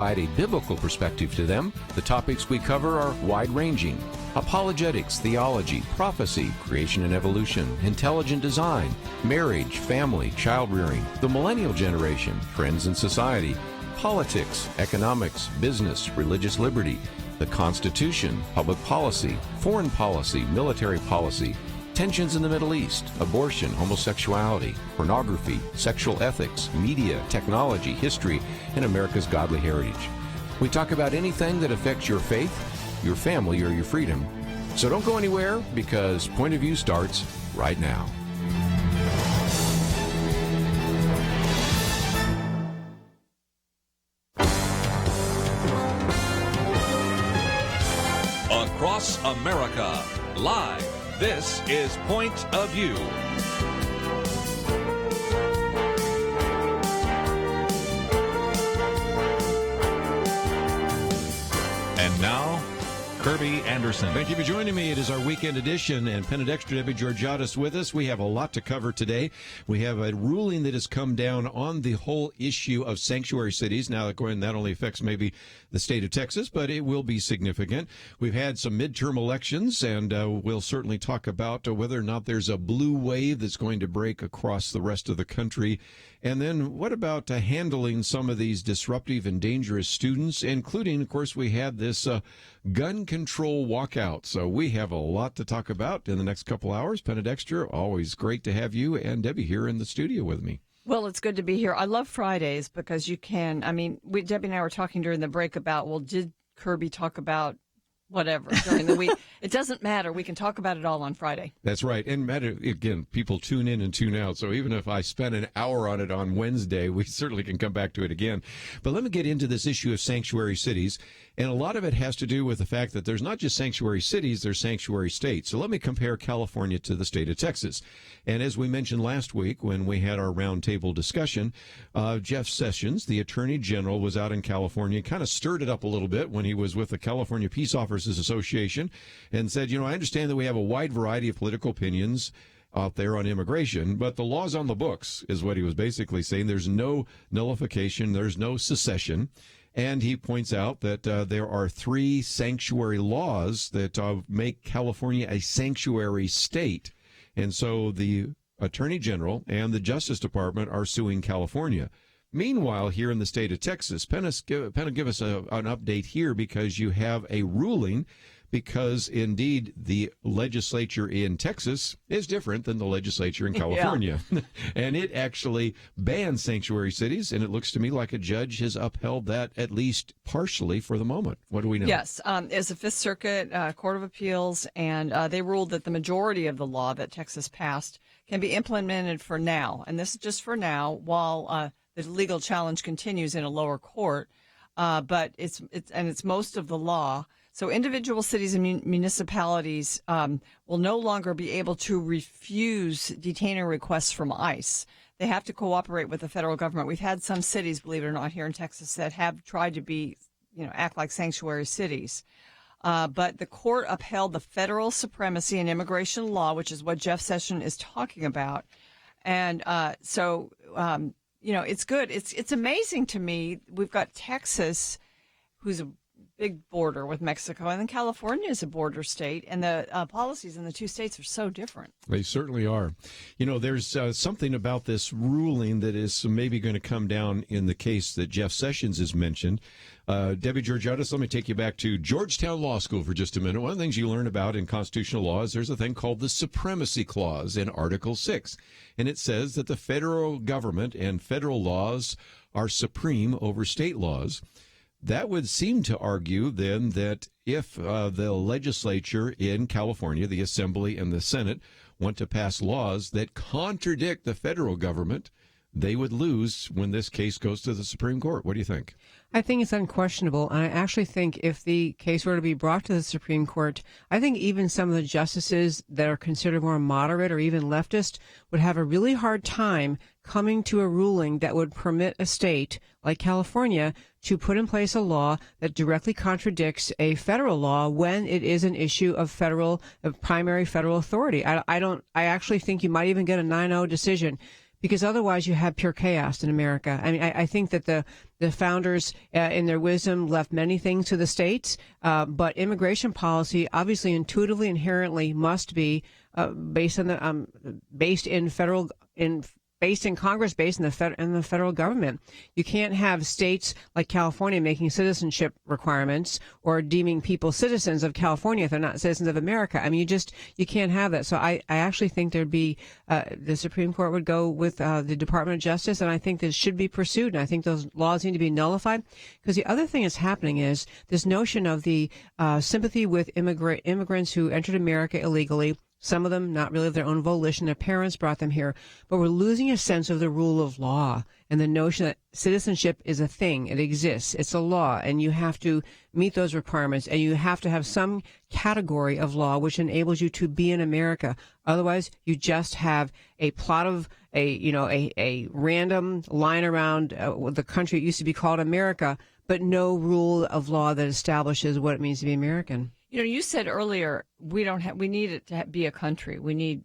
Provide a biblical perspective to them. The topics we cover are wide-ranging: apologetics, theology, prophecy, creation and evolution, intelligent design, marriage, family, child-rearing, the millennial generation, trends in society, politics, economics, business, religious liberty, the Constitution, public policy, foreign policy, military policy, tensions in the Middle East, abortion, homosexuality, pornography, sexual ethics, media, technology, history, and America's godly heritage. We talk about anything that affects your faith, your family, or your freedom. So don't go anywhere, because Point of View starts right now. Across America, live. This is Point of View. And now, Kirby Anderson. Thank you for joining me. It is our weekend edition, and Penedextra Debbie Georgiadis with us. We have a lot to cover today. We have a ruling that has come down on the whole issue of sanctuary cities. Now, that only affects maybe the state of Texas, but it will be significant. We've had some midterm elections, and we'll certainly talk about whether or not there's a blue wave that's going to break across the rest of the country. And then what about handling some of these disruptive and dangerous students, including, of course, we had this gun control walkout. So we have a lot to talk about in the next couple hours. Penedextra, always great to have you and Debbie here in the studio with me. Well, it's good to be here. I love Fridays because you can, Debbie and I were talking during the break about, well, did Kirby talk about whatever during the week? It doesn't matter. We can talk about it all on Friday. That's right. And again, people tune in and tune out. So even if I spend an hour on it on Wednesday, we certainly can come back to it again. But let me get into this issue of sanctuary cities. And a lot of it has to do with the fact that there's not just sanctuary cities, there's sanctuary states. So let me compare California to the state of Texas. And as we mentioned last week when we had our roundtable discussion, Jeff Sessions, the Attorney General, was out in California, kind of stirred it up a little bit when he was with the California Peace Officers Association and said, I understand that we have a wide variety of political opinions out there on immigration, but the law's on the books, is what he was basically saying. There's no nullification, there's no secession. And he points out that there are 3 sanctuary laws that make California a sanctuary state. And so the Attorney General and the Justice Department are suing California. Meanwhile, here in the state of Texas, Penna, give us an update here, because you have a ruling, because indeed the legislature in Texas is different than the legislature in California. Yeah. And it actually bans sanctuary cities, and it looks to me like a judge has upheld that at least partially for the moment. What do we know? Yes, it's the Fifth Circuit Court of Appeals, and they ruled that the majority of the law that Texas passed can be implemented for now, and this is just for now, while the legal challenge continues in a lower court. But it's most of the law. So individual cities and municipalities will no longer be able to refuse detainer requests from ICE. They have to cooperate with the federal government. We've had some cities, believe it or not, here in Texas that have tried to be, act like sanctuary cities. But the court upheld the federal supremacy in immigration law, which is what Jeff Sessions is talking about. And so it's good. It's amazing to me. We've got Texas, who's a big border with Mexico, and then California is a border state, and the policies in the 2 states are so different. They certainly are. There's something about this ruling that is maybe going to come down in the case that Jeff Sessions has mentioned. Debbie Georgiadis, let me take you back to Georgetown Law School for just a minute. One of the things you learn about in constitutional law is there's a thing called the Supremacy Clause in Article 6, and it says that the federal government and federal laws are supreme over state laws. That would seem to argue, then, that if the legislature in California, the Assembly and the Senate, want to pass laws that contradict the federal government, they would lose when this case goes to the Supreme Court. What do you think? I think it's unquestionable. And I actually think if the case were to be brought to the Supreme Court, I think even some of the justices that are considered more moderate or even leftist would have a really hard time coming to a ruling that would permit a state like California to put in place a law that directly contradicts a federal law when it is an issue of primary federal authority. I actually think you might even get a 9-0 decision, because otherwise you have pure chaos in America. I mean, I think that the founders, in their wisdom, left many things to the states, but immigration policy obviously intuitively, inherently must be based in Congress, based in the federal government. You can't have states like California making citizenship requirements or deeming people citizens of California if they're not citizens of America. I mean, you can't have that. So I actually think there'd be the Supreme Court would go with the Department of Justice, and I think this should be pursued. And I think those laws need to be nullified, because the other thing that's happening is this notion of the sympathy with immigrants who entered America illegally. Some of them not really of their own volition. Their parents brought them here. But we're losing a sense of the rule of law and the notion that citizenship is a thing. It exists. It's a law, and you have to meet those requirements, and you have to have some category of law which enables you to be in America. Otherwise, you just have a plot of a random line around the country it used to be called America, but no rule of law that establishes what it means to be American. You know, you said earlier we need it to be a country. We need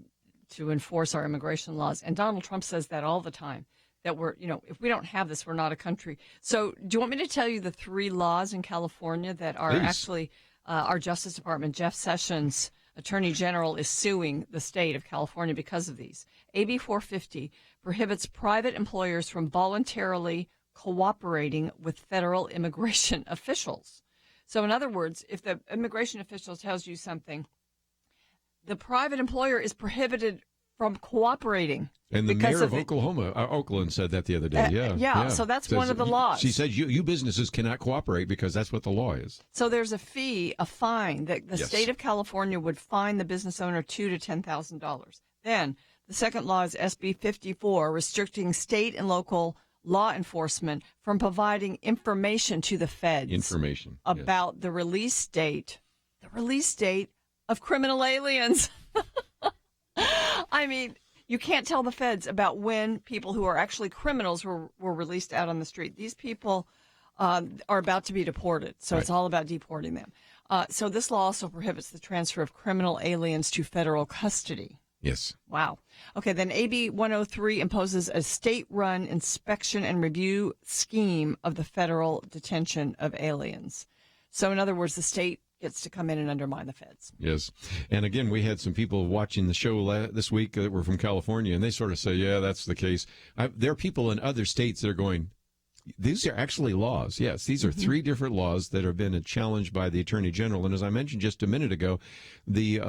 to enforce our immigration laws. And Donald Trump says that all the time, that if we don't have this, we're not a country. So do you want me to tell you the 3 laws in California that are actually our Justice Department, Jeff Sessions, Attorney General, is suing the state of California because of these? AB 450 prohibits private employers from voluntarily cooperating with federal immigration officials. So in other words, if the immigration official tells you something, the private employer is prohibited from cooperating. And the mayor of Oakland said that the other day. Yeah. So that's one of the laws. She said you businesses cannot cooperate because that's what the law is. So there's a fine that the state of California would fine the business owner $2,000 to $10,000. Then the second law is SB 54, restricting state and local law enforcement from providing information to the feds about the release date of criminal aliens. I mean, you can't tell the feds about when people who are actually criminals were released out on the street. These people are about to be deported, so It's all about deporting them. So this law also prohibits the transfer of criminal aliens to federal custody. Yes. Wow. Okay, then AB 103 imposes a state-run inspection and review scheme of the federal detention of aliens. So in other words, the state gets to come in and undermine the feds. Yes. And again, we had some people watching the show this week that were from California, and they sort of say, yeah, that's the case. There are people in other states that are going, these are actually laws. Yes, these are 3 different laws that have been challenged by the Attorney General. And as I mentioned just a minute ago, the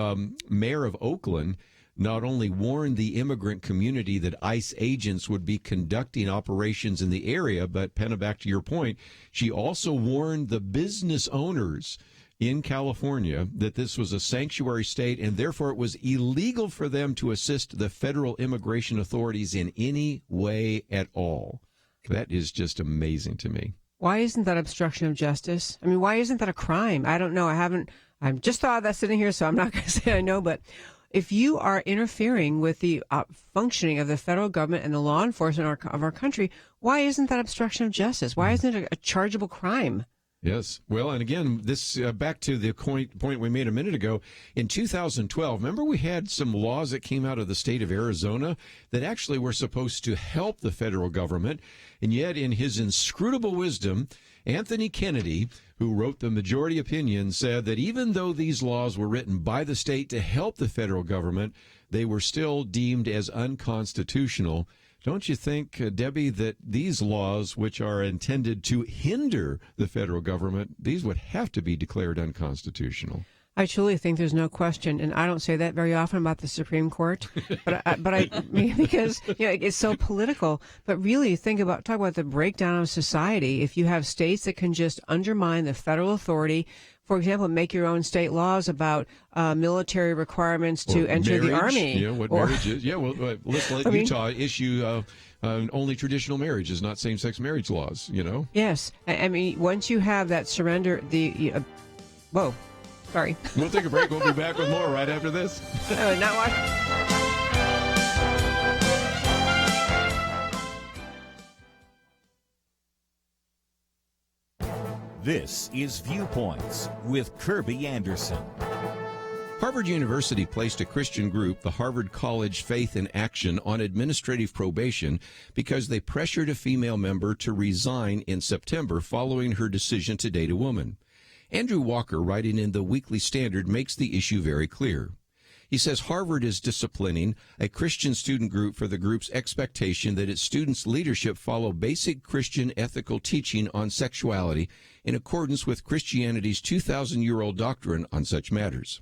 mayor of Oakland not only warned the immigrant community that ICE agents would be conducting operations in the area, but Penna, back to your point, she also warned the business owners in California that this was a sanctuary state and therefore it was illegal for them to assist the federal immigration authorities in any way at all. That is just amazing to me. Why isn't that obstruction of justice? I mean, why isn't that a crime? I don't know. I just thought of that sitting here, so I'm not going to say I know, but if you are interfering with the functioning of the federal government and the law enforcement of our country, why isn't that obstruction of justice? Why isn't it a chargeable crime? Yes. Well, and again, this back to the point we made a minute ago. In 2012, remember we had some laws that came out of the state of Arizona that actually were supposed to help the federal government. And yet, in his inscrutable wisdom, Anthony Kennedy, who wrote the majority opinion, said that even though these laws were written by the state to help the federal government, they were still deemed as unconstitutional. Don't you think, Debbie, that these laws, which are intended to hinder the federal government, these would have to be declared unconstitutional? I truly think there's no question, and I don't say that very often about the Supreme Court, but I because it's so political. But really, talk about the breakdown of society. If you have states that can just undermine the federal authority, for example, make your own state laws about military requirements to enter the Army. Yeah, what marriage is. Yeah, well, let's let Utah issue only traditional marriage is not same-sex marriage laws, Yes. I mean, once you have that surrender, whoa. Sorry. We'll take a break. We'll be back with more right after this. Not watching. This is Viewpoints with Kirby Anderson. Harvard University placed a Christian group, the Harvard College Faith in Action, on administrative probation because they pressured a female member to resign in September following her decision to date a woman. Andrew Walker, writing in the Weekly Standard, makes the issue very clear. He says Harvard is disciplining a Christian student group for the group's expectation that its students' leadership follow basic Christian ethical teaching on sexuality in accordance with Christianity's 2,000-year-old doctrine on such matters.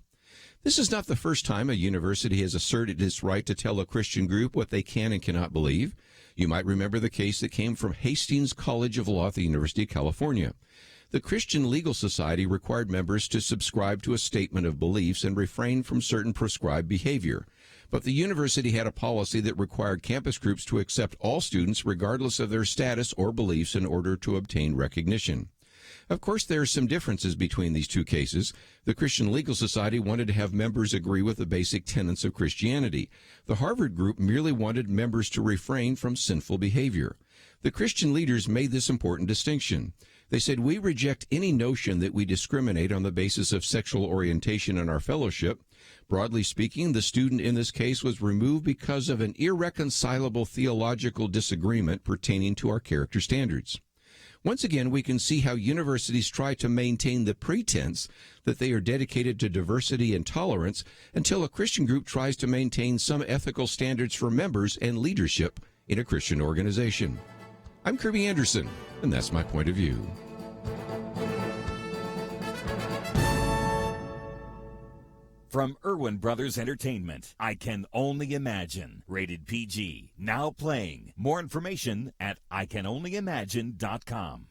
This is not the first time a university has asserted its right to tell a Christian group what they can and cannot believe. You might remember the case that came from Hastings College of Law at the University of California. The Christian Legal Society required members to subscribe to a statement of beliefs and refrain from certain prescribed behavior. But the university had a policy that required campus groups to accept all students regardless of their status or beliefs in order to obtain recognition. Of course, there are some differences between these two cases. The Christian Legal Society wanted to have members agree with the basic tenets of Christianity. The Harvard group merely wanted members to refrain from sinful behavior. The Christian leaders made this important distinction. They said, "We reject any notion that we discriminate on the basis of sexual orientation in our fellowship. Broadly speaking, the student in this case was removed because of an irreconcilable theological disagreement pertaining to our character standards." Once again, we can see how universities try to maintain the pretense that they are dedicated to diversity and tolerance until a Christian group tries to maintain some ethical standards for members and leadership in a Christian organization. I'm Kirby Anderson, and that's my point of view. From Irwin Brothers Entertainment, I Can Only Imagine. Rated PG. Now playing. More information at ICanOnlyImagine.com.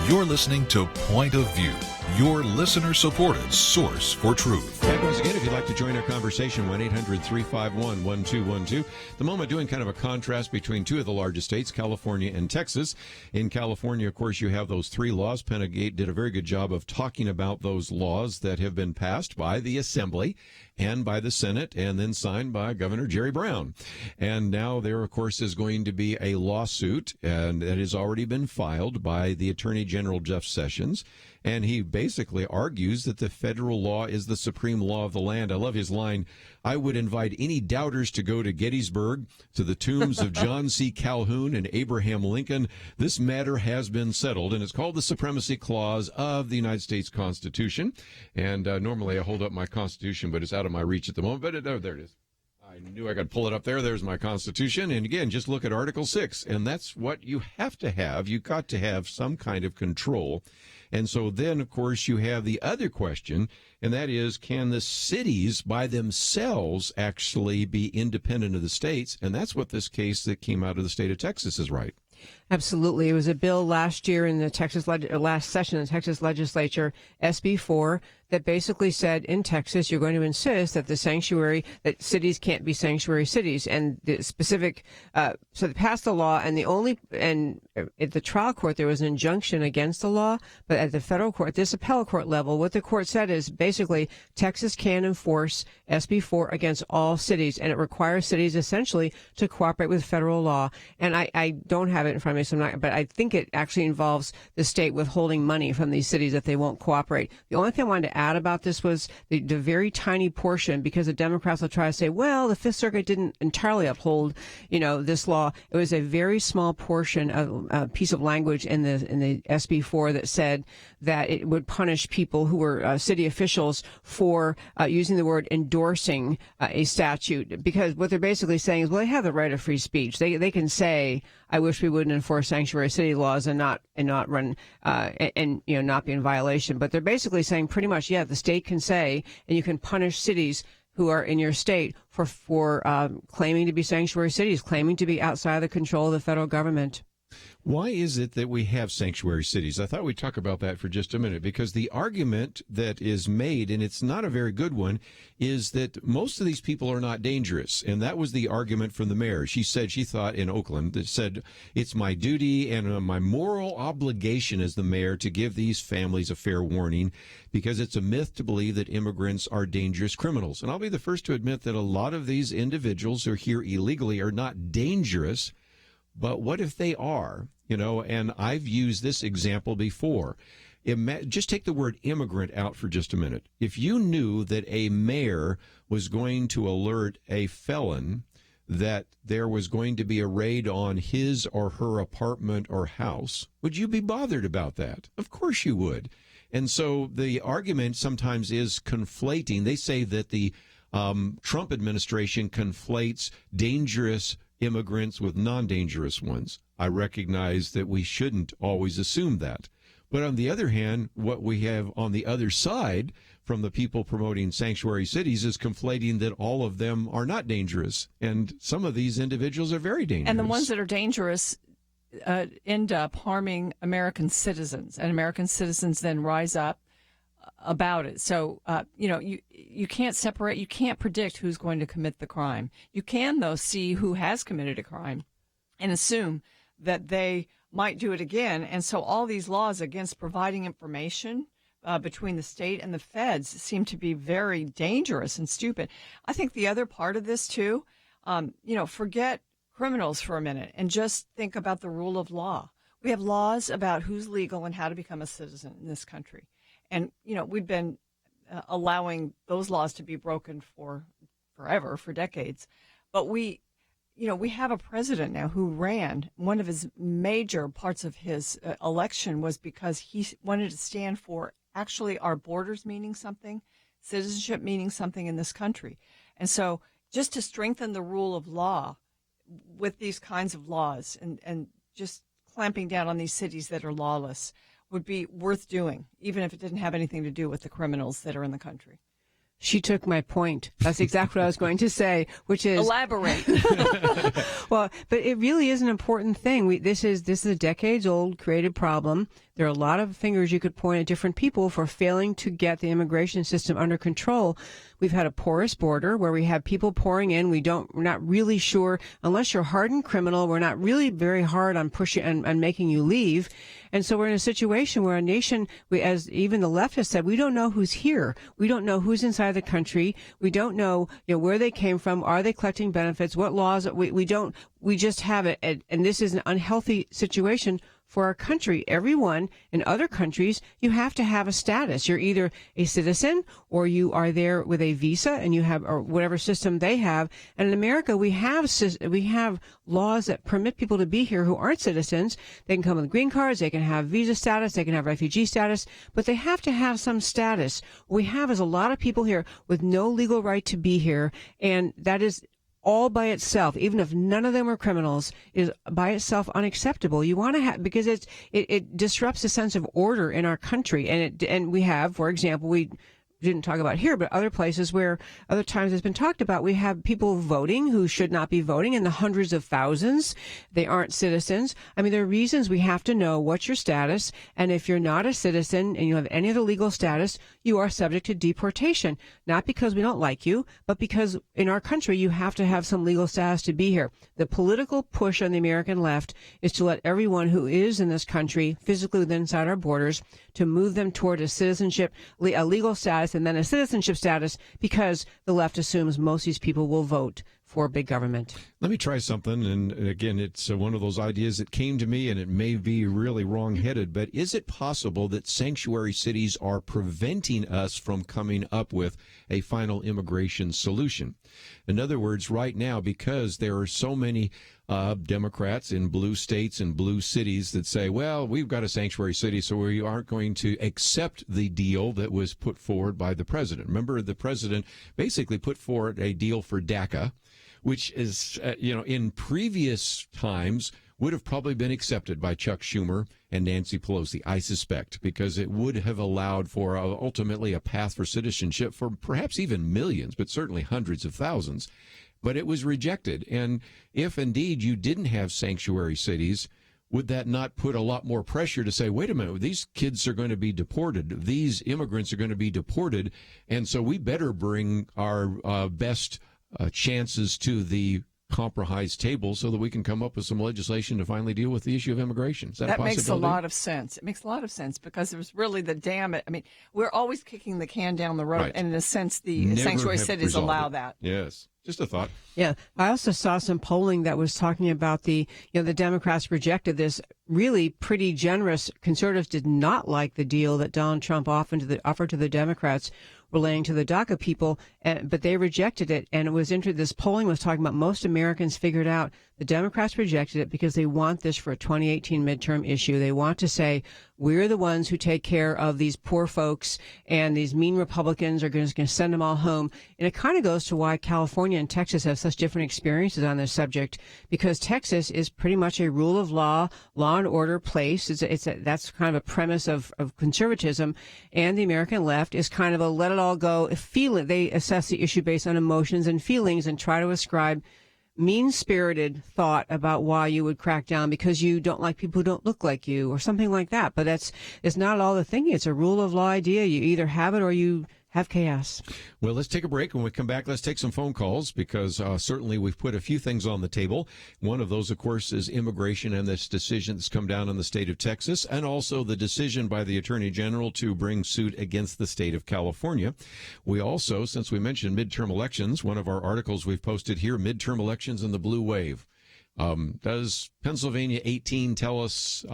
You're listening to Point of View, your listener-supported source for truth. And once again, if you'd like to join our conversation, 1-800-351-1212. The moment doing kind of a contrast between two of the largest states, California and Texas. In California, of course, you have those three laws. Penagate did a very good job of talking about those laws that have been passed by the Assembly and by the Senate and then signed by Governor Jerry Brown. And now there, of course, is going to be a lawsuit, and that has already been filed by the Attorney General Jeff Sessions. And he basically argues that the federal law is the supreme law of the land. I love his line, "I would invite any doubters to go to Gettysburg, to the tombs of John C. Calhoun and Abraham Lincoln. This matter has been settled," and it's called the Supremacy Clause of the United States Constitution. And normally I hold up my Constitution, but it's out of my reach at the moment. But there it is. I knew I could pull it up there. There's my Constitution. And again, just look at Article 6. And that's what you have to have. You've got to have some kind of control. And so then, of course, you have the other question, and that is, can the cities by themselves actually be independent of the states? And that's what this case that came out of the state of Texas is right. Absolutely. It was a bill last year in the last session of the Texas legislature, SB 4, that basically said in Texas, you're going to insist that that cities can't be sanctuary cities. And the specific, so they passed the law, and at the trial court, there was an injunction against the law. But at the federal court, this appellate court level, what the court said is basically Texas can enforce SB 4 against all cities, and it requires cities essentially to cooperate with federal law. And I don't have it in front of me, but I think it actually involves the state withholding money from these cities if they won't cooperate. The only thing I wanted to add about this was the very tiny portion, because the Democrats will try to say, well, the Fifth Circuit didn't entirely uphold, this law. It was a very small portion of a piece of language in the SB 4 that said that it would punish people who were city officials for using the word endorsing a statute, because what they're basically saying is, well, they have the right of free speech. They can say, I wish we wouldn't enforce sanctuary city laws and not run not be in violation. But they're basically saying pretty much, yeah, the state can say, and you can punish cities who are in your state for claiming to be sanctuary cities, claiming to be outside the control of the federal government. Why is it that we have sanctuary cities? I thought we'd talk about that for just a minute, because the argument that is made, and it's not a very good one, is that most of these people are not dangerous. And that was the argument from the mayor. She said she thought in Oakland that said, it's my duty and my moral obligation as the mayor to give these families a fair warning, because it's a myth to believe that immigrants are dangerous criminals. And I'll be the first to admit that a lot of these individuals who are here illegally are not dangerous. But what if they are? And I've used this example before. Just take the word immigrant out for just a minute. If you knew that a mayor was going to alert a felon that there was going to be a raid on his or her apartment or house, would you be bothered about that? Of course you would. And so the argument sometimes is conflating. They say that the Trump administration conflates dangerous immigrants with non-dangerous ones. I recognize that we shouldn't always assume that. But on the other hand, what we have on the other side from the people promoting sanctuary cities is conflating that all of them are not dangerous. And some of these individuals are very dangerous. And the ones that are dangerous end up harming American citizens. And American citizens then rise up about it. So, you can't separate, you can't predict who's going to commit the crime. You can, though, see who has committed a crime and assume that they might do it again. And so all these laws against providing information between the state and the feds seem to be very dangerous and stupid. I think the other part of this, too, forget criminals for a minute and just think about the rule of law. We have laws about who's legal and how to become a citizen in this country. And, we've been allowing those laws to be broken for forever, for decades. But we have a president now who ran. One of his major parts of his election was because he wanted to stand for actually our borders meaning something, citizenship meaning something in this country. And so just to strengthen the rule of law with these kinds of laws and just clamping down on these cities that are lawless would be worth doing, even if it didn't have anything to do with the criminals that are in the country. She took my point. That's exactly what I was going to say, which is elaborate. Well, but it really is an important thing. This is a decades-old created problem. There are a lot of fingers you could point at different people for failing to get the immigration system under control. We've had a porous border where we have people pouring in. We're not really sure, unless you're a hardened criminal, we're not really very hard on pushing and making you leave. And so we're in a situation where a nation, as even the left has said, we don't know who's here. We don't know who's inside the country. We don't know, where they came from. Are they collecting benefits? What laws? We just have it. And this is an unhealthy situation for our country. Everyone in other countries, you have to have a status. You're either a citizen or you are there with a visa and you have, or whatever system they have. And in America, we have laws that permit people to be here who aren't citizens. They can come with green cards. They can have visa status. They can have refugee status, but they have to have some status. What we have is a lot of people here with no legal right to be here. And that is all by itself, even if none of them are criminals, is by itself unacceptable. You want to have, because it disrupts a sense of order in our country. And we have, for example, we didn't talk about here, but other places where other times it's been talked about, we have people voting who should not be voting in the hundreds of thousands. They aren't citizens. I mean, there are reasons we have to know what's your status. And if you're not a citizen and you have any other legal status, you are subject to deportation, not because we don't like you, but because in our country, you have to have some legal status to be here. The political push on the American left is to let everyone who is in this country physically within inside our borders to move them toward a citizenship, a legal status, and then a citizenship status, because the left assumes most of these people will vote for big government. Let me try something, and again, it's one of those ideas that came to me, and it may be really wrong-headed, but is it possible that sanctuary cities are preventing us from coming up with a final immigration solution? In other words, right now, because there are so many Democrats in blue states and blue cities that say, well, we've got a sanctuary city, so we aren't going to accept the deal that was put forward by the president. Remember, the president basically put forward a deal for DACA, which is, in previous times would have probably been accepted by Chuck Schumer and Nancy Pelosi, I suspect, because it would have allowed for ultimately a path for citizenship for perhaps even millions, but certainly hundreds of thousands. But it was rejected. And if indeed you didn't have sanctuary cities, would that not put a lot more pressure to say, wait a minute, these kids are going to be deported, these immigrants are going to be deported, and so we better bring our best chances to the compromise table so that we can come up with some legislation to finally deal with the issue of immigration. Is that a possibility? Makes a lot of sense. It makes a lot of sense because there's really the we're always kicking the can down the road, Right. and in a sense, the Never sanctuary have cities resolved allow it. that. Yes. Just a thought. Yeah, I also saw some polling that was talking about the Democrats rejected this really pretty generous. Conservatives did not like the deal that Donald Trump offered to the Democrats relating to the DACA people, but they rejected it. And it was this polling was talking about most Americans figured out the Democrats rejected it because they want this for a 2018 midterm issue. They want to say, we're the ones who take care of these poor folks, and these mean Republicans are going to send them all home. And it kind of goes to why California and Texas have such different experiences on this subject, because Texas is pretty much a rule of law and order place. That's kind of a premise of conservatism, and the American left is kind of a let it all go. They assess the issue based on emotions and feelings and try to ascribe mean-spirited thought about why you would crack down because you don't like people who don't look like you or something like that. But it's not all the thinking. It's a rule of law idea. You either have it or you have chaos. Well, let's take a break. When we come back, let's take some phone calls because certainly we've put a few things on the table. One of those, of course, is immigration and this decision that's come down in the state of Texas, and also the decision by the Attorney General to bring suit against the state of California. We also, since we mentioned midterm elections, one of our articles we've posted here, midterm elections and the blue wave. Does Pennsylvania 18 tell us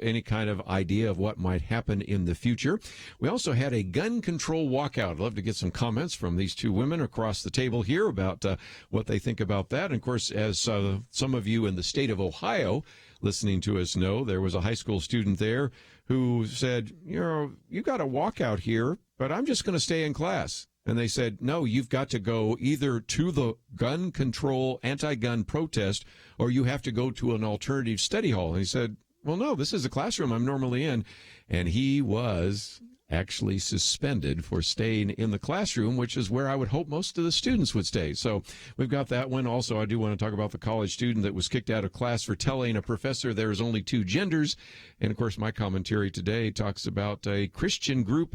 any kind of idea of what might happen in the future? We also had a gun control walkout. I'd love to get some comments from these two women across the table here about what they think about that. And, of course, as some of you in the state of Ohio listening to us know, there was a high school student there who said, you got a walkout here, but I'm just going to stay in class. And they said, no, you've got to go either to the gun control, anti-gun protest, or you have to go to an alternative study hall. And he said, well, no, this is the classroom I'm normally in. And he was actually suspended for staying in the classroom, which is where I would hope most of the students would stay. So we've got that one. Also, I do want to talk about the college student that was kicked out of class for telling a professor there's only two genders. And, of course, my commentary today talks about a Christian group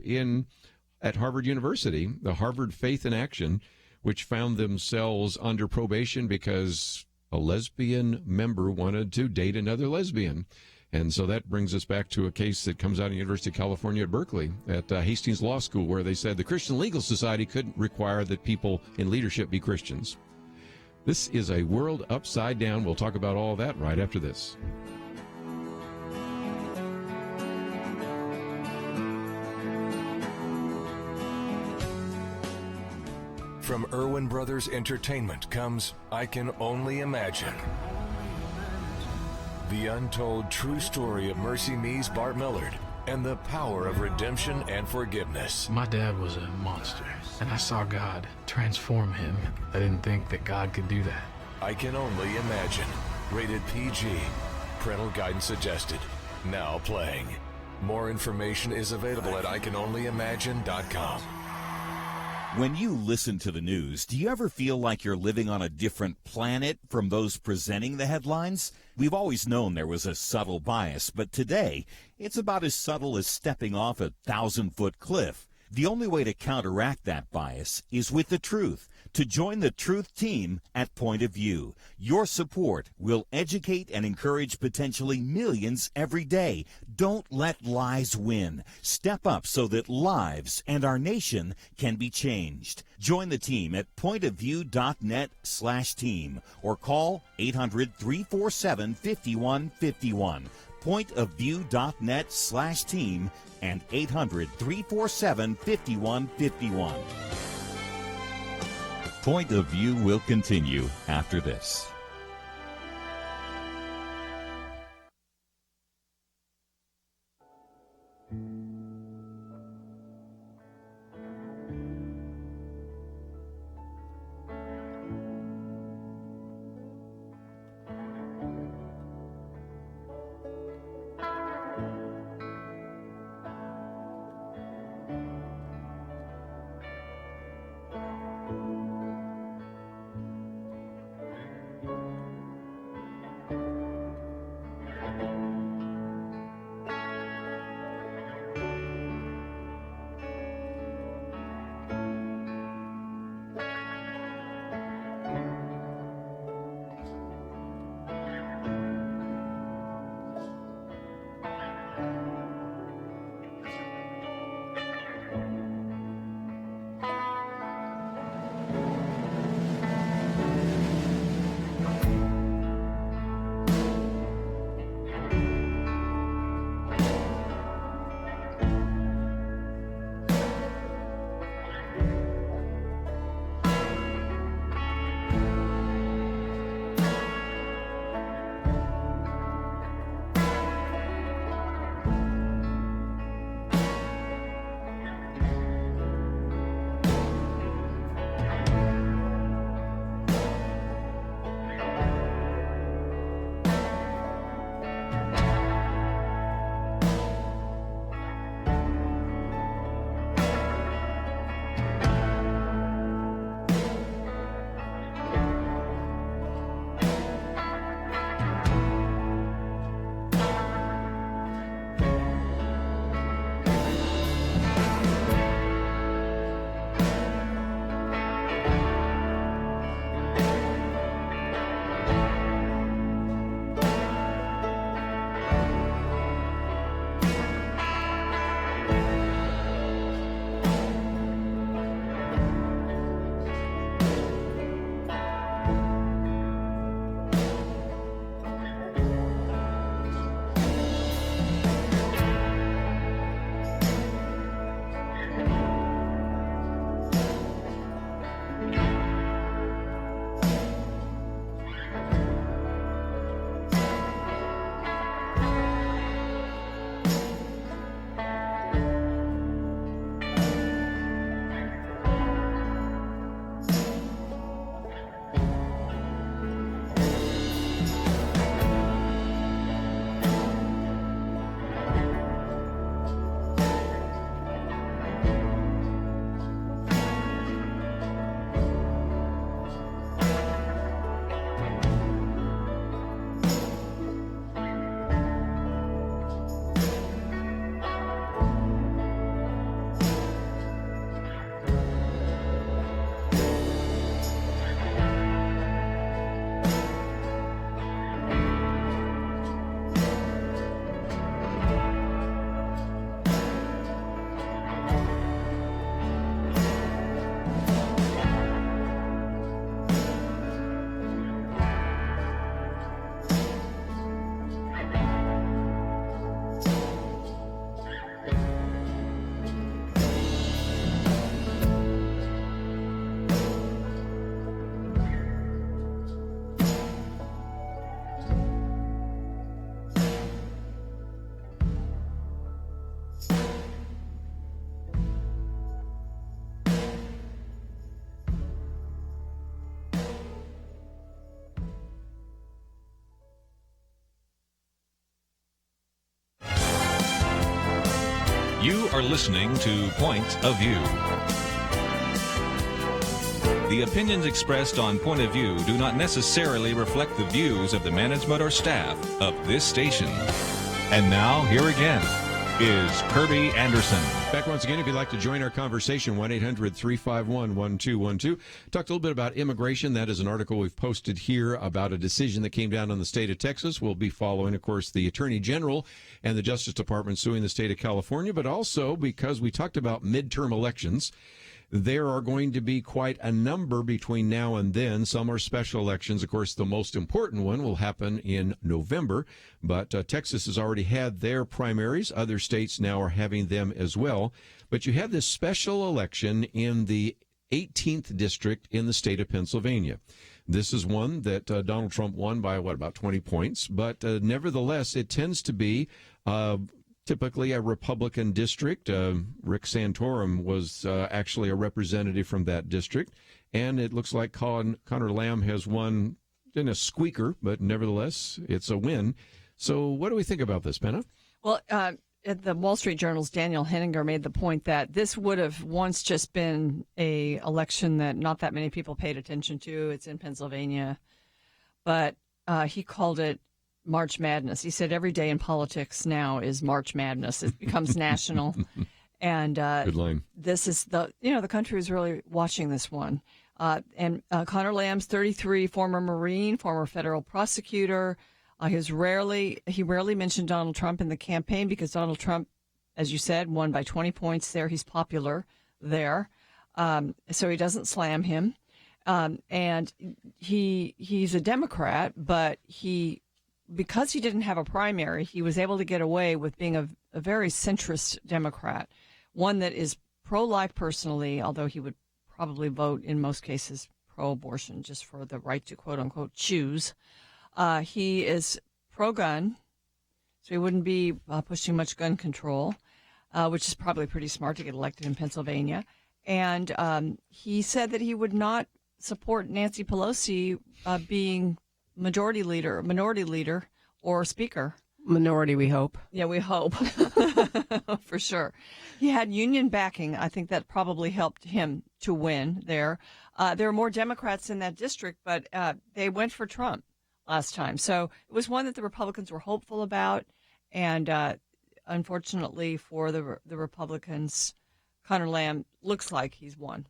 at Harvard University, the Harvard Faith in Action, which found themselves under probation because a lesbian member wanted to date another lesbian. And so that brings us back to a case that comes out of the University of California at Berkeley, at Hastings Law School, where they said the Christian Legal Society couldn't require that people in leadership be Christians. This is a world upside down. We'll talk about all that right after this. From Irwin Brothers Entertainment comes I Can Only Imagine. The untold true story of Mercy Me's Bart Millard and the power of redemption and forgiveness. My dad was a monster, and I saw God transform him. I didn't think that God could do that. I Can Only Imagine. Rated PG. Parental guidance suggested. Now playing. More information is available at ICanOnlyImagine.com. When you listen to the news, do you ever feel like you're living on a different planet from those presenting the headlines? We've always known there was a subtle bias, but today, it's about as subtle as stepping off a 1,000-foot cliff. The only way to counteract that bias is with the truth. To join the Truth Team at Point of View, your support will educate and encourage potentially millions every day. Don't let lies win. Step up so that lives and our nation can be changed. Join the team at pointofview.net/team or call 800-347-5151. Pointofview.net/team and 800-347-5151. Point of View will continue after this. You are listening to Point of View. The opinions expressed on Point of View do not necessarily reflect the views of the management or staff of this station. And now, here again, is Kirby Anderson. Back once again, if you'd like to join our conversation, 1-800-351-1212. Talked a little bit about immigration. That is an article we've posted here about a decision that came down on the state of Texas. We'll be following, of course, the Attorney General and the Justice Department suing the state of California, but also because we talked about midterm elections. There are going to be quite a number between now and then. Some are special elections. Of course, the most important one will happen in November, but Texas has already had their primaries. Other states now are having them as well. But you have this special election in the 18th district in the state of Pennsylvania. This is one that Donald Trump won by, about 20 points. But nevertheless, it tends to be typically a Republican district. Rick Santorum was actually a representative from that district. And it looks like Connor Lamb has won in a squeaker, but nevertheless, it's a win. So what do we think about this, Penna? Well, at the Wall Street Journal's Daniel Henninger made the point that this would have once just been a election that not that many people paid attention to. It's in Pennsylvania. But he called it March Madness. He said every day in politics now is March Madness. It becomes national. And good line. This is the country is really watching this one. And Connor Lamb's 33, former Marine, former federal prosecutor. He rarely mentioned Donald Trump in the campaign because Donald Trump, as you said, won by 20 points there. He's popular there. So he doesn't slam him. And he's a Democrat, but because he didn't have a primary, he was able to get away with being a very centrist Democrat, one that is pro-life personally, although he would probably vote in most cases pro-abortion just for the right to quote-unquote choose. He is pro-gun, so he wouldn't be pushing much gun control, which is probably pretty smart to get elected in Pennsylvania. And he said that he would not support Nancy Pelosi being minority leader, or speaker. Minority, we hope. Yeah, we hope. For sure. He had union backing. I think that probably helped him to win there. There are more Democrats in that district, but they went for Trump last time. So it was one that the Republicans were hopeful about. And unfortunately for the Republicans, Connor Lamb looks like he's won.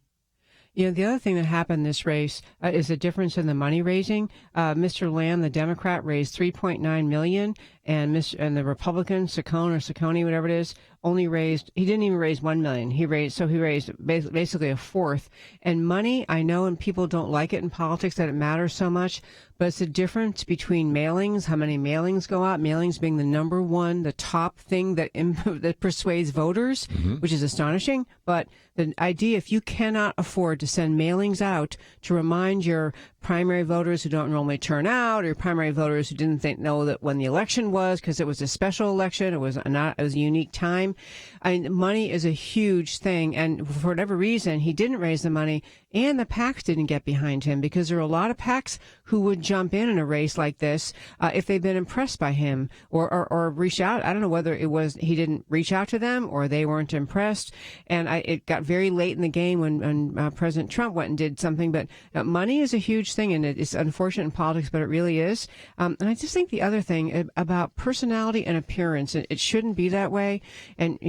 The other thing that happened in this race is the difference in the money raising. Mr. Lamb, the Democrat, raised $3.9 million, and the Republican, Saccone, whatever it is, he didn't even raise $1 million. He raised basically a fourth. And money, I know, and people don't like it in politics that it matters so much, but it's the difference between mailings, how many mailings go out, mailings being the number one, the top thing that persuades voters, which is astonishing. But the idea, if you cannot afford to send mailings out to remind your primary voters who don't normally turn out, or your primary voters who didn't know that when the election was, because it was a special election, it was a unique time. Money is a huge thing, and for whatever reason, he didn't raise the money, and the PACs didn't get behind him, because there are a lot of PACs who would jump in a race like this if they've been impressed by him or reach out. I don't know whether it was he didn't reach out to them or they weren't impressed, and it got very late in the game when President Trump went and did something. But money is a huge thing, and it's unfortunate in politics, but it really is. And I just think the other thing about personality and appearance, it shouldn't be that way. And,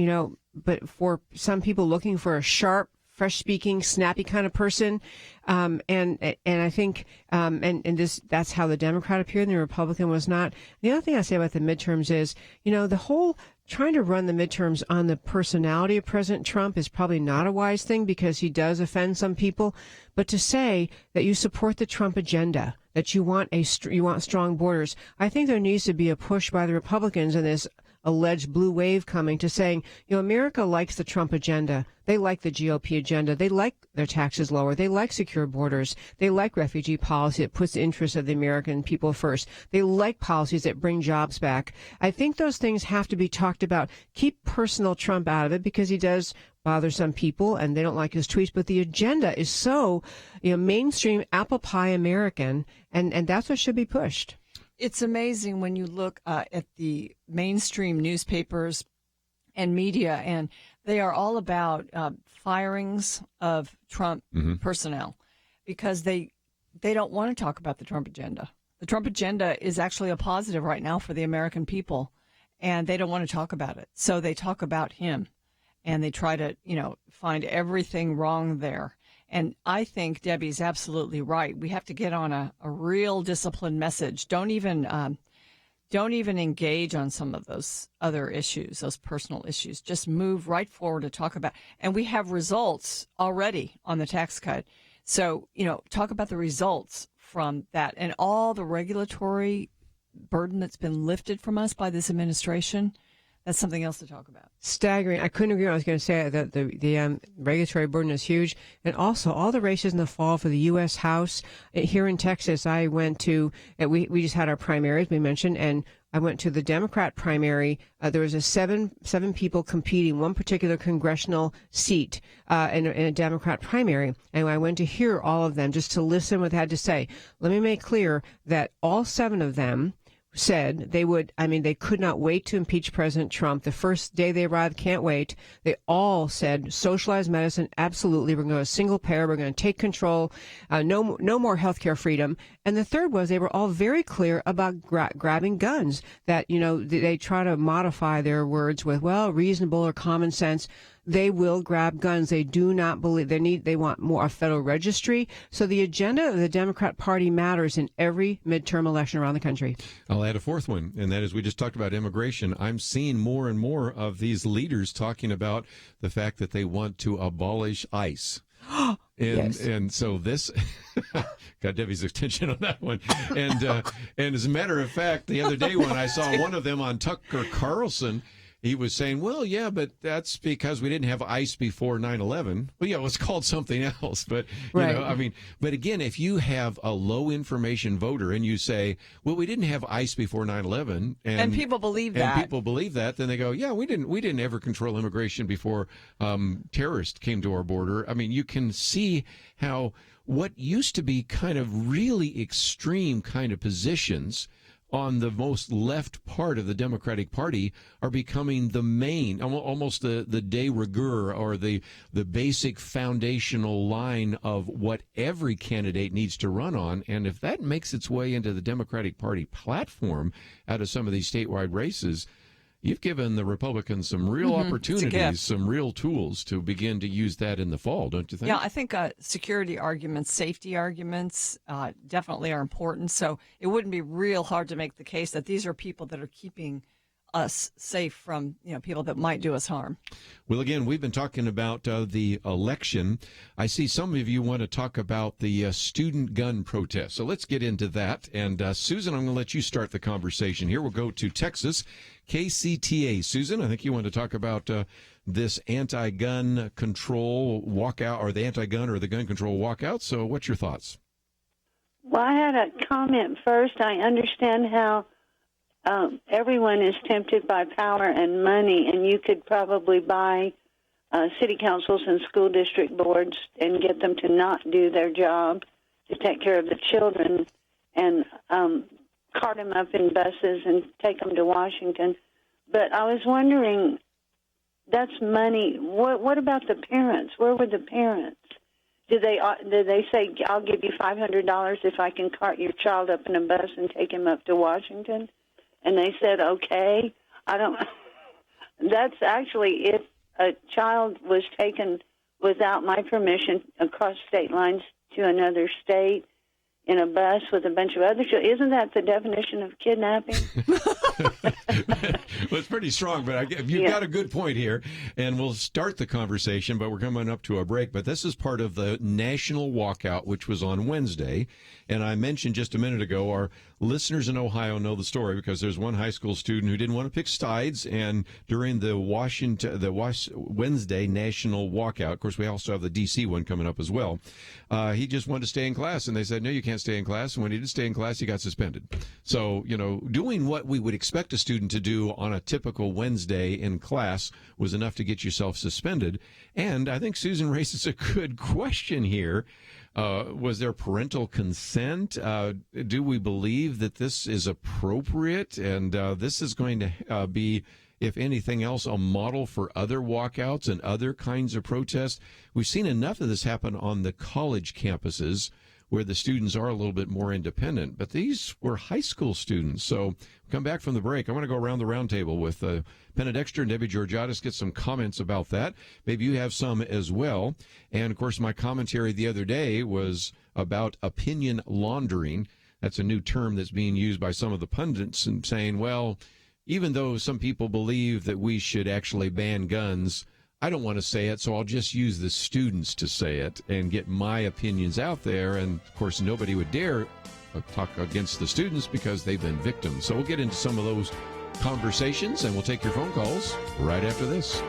but for some people looking for a sharp, fresh-speaking, snappy kind of person, and I think that's how the Democrat appeared, and the Republican was not. The other thing I say about the midterms is, the whole trying to run the midterms on the personality of President Trump is probably not a wise thing, because he does offend some people. But to say that you support the Trump agenda, that you want strong borders, I think there needs to be a push by the Republicans in this alleged blue wave coming to saying, America likes the Trump agenda. They like the GOP agenda. They like their taxes lower. They like secure borders. They like refugee policy that puts the interests of the American people first. They like policies that bring jobs back. I think those things have to be talked about. Keep personal Trump out of it, because he does bother some people and they don't like his tweets, but the agenda is so mainstream, apple pie American, and that's what should be pushed. It's amazing when you look at the mainstream newspapers and media, and they are all about firings of Trump personnel, because they don't want to talk about the Trump agenda. The Trump agenda is actually a positive right now for the American people, and they don't want to talk about it. So they talk about him, and they try to, find everything wrong there. And I think Debbie's absolutely right. We have to get on a real disciplined message. Don't even don't even engage on some of those other issues, those personal issues. Just move right forward to talk about. And we have results already on the tax cut. So, talk about the results from that and all the regulatory burden that's been lifted from us by this administration. That's something else to talk about. Staggering. I couldn't agree. I was going to say that the regulatory burden is huge. And also all the races in the fall for the U.S. House. Here in Texas, I went to, we just had our primaries, we mentioned, and I went to the Democrat primary. There was seven people competing, one particular congressional seat in a Democrat primary. And I went to hear all of them just to listen what they had to say. Let me make clear that all 7 of them said they could not wait to impeach President Trump. The first day they arrived, can't wait. They all said socialized medicine, absolutely. We're going to go single payer. We're going to take control. No more healthcare freedom. And the third was they were all very clear about grabbing guns, that, they try to modify their words with, well, reasonable or common sense. They will grab guns. They do not believe they want more a federal registry. So the agenda of the Democrat Party matters in every midterm election around the country. I'll add a fourth one, and that is we just talked about immigration. I'm seeing more and more of these leaders talking about the fact that they want to abolish ICE. And so this got Debbie's attention on that one. And as a matter of fact, the other day when I saw one of them on Tucker Carlson, he was saying, well, yeah, but that's because we didn't have ICE before 9/11. Well, yeah, it was called something else. But, but again, if you have a low information voter and you say, well, we didn't have ICE before 9/11. And people believe that. And people believe that. Then they go, yeah, we didn't ever control immigration before terrorists came to our border. I mean, you can see how what used to be kind of really extreme kind of positions on the most left part of the Democratic Party are becoming the main, almost the de rigueur, or the basic foundational line of what every candidate needs to run on. And if that makes its way into the Democratic Party platform out of some of these statewide races, you've given the Republicans some real opportunities, some real tools to begin to use that in the fall, don't you think? Yeah, I think security arguments, safety arguments definitely are important. So it wouldn't be real hard to make the case that these are people that are keeping us safe from people that might do us harm. Well, again, we've been talking about the election. I see some of you want to talk about the student gun protest. So let's get into that. And Susan, I'm going to let you start the conversation here. We'll go to Texas, KCTA. Susan, I think you want to talk about this anti-gun control walkout, or the anti-gun or the gun control walkout. So what's your thoughts? Well, I had a comment first. I understand how everyone is tempted by power and money, and you could probably buy city councils and school district boards and get them to not do their job to take care of the children and cart them up in buses and take them to Washington. But I was wondering, that's money. What about the parents? Where were the parents? Did they say, I'll give you $500 if I can cart your child up in a bus and take him up to Washington? And they said, okay. That's actually, if a child was taken without my permission across state lines to another state in a bus with a bunch of other children, isn't that the definition of kidnapping? Well, it's pretty strong, but you've got a good point here, and we'll start the conversation, but we're coming up to a break. But this is part of the national walkout, which was on Wednesday, and I mentioned just a minute ago, our listeners in Ohio know the story because there's one high school student who didn't want to pick sides, and during the Wednesday national walkout, of course, we also have the D.C. one coming up as well, he just wanted to stay in class, and they said, no, you can't stay in class, and when he did stay in class, he got suspended. So, doing what we would expect a student to do on a typical Wednesday in class was enough to get yourself suspended. And I think Susan raises a good question here. Was there parental consent? Do we believe that this is appropriate? And this is going to be, if anything else, a model for other walkouts and other kinds of protests. We've seen enough of this happen on the college campuses where the students are a little bit more independent. But these were high school students. So come back from the break. I want to go around the roundtable with Penna Dexter and Debbie Georgiadis, get some comments about that. Maybe you have some as well. And, of course, my commentary the other day was about opinion laundering. That's a new term that's being used by some of the pundits and saying, well, even though some people believe that we should actually ban guns, I don't want to say it, so I'll just use the students to say it and get my opinions out there. And, of course, nobody would dare talk against the students because they've been victims. So we'll get into some of those conversations, and we'll take your phone calls right after this.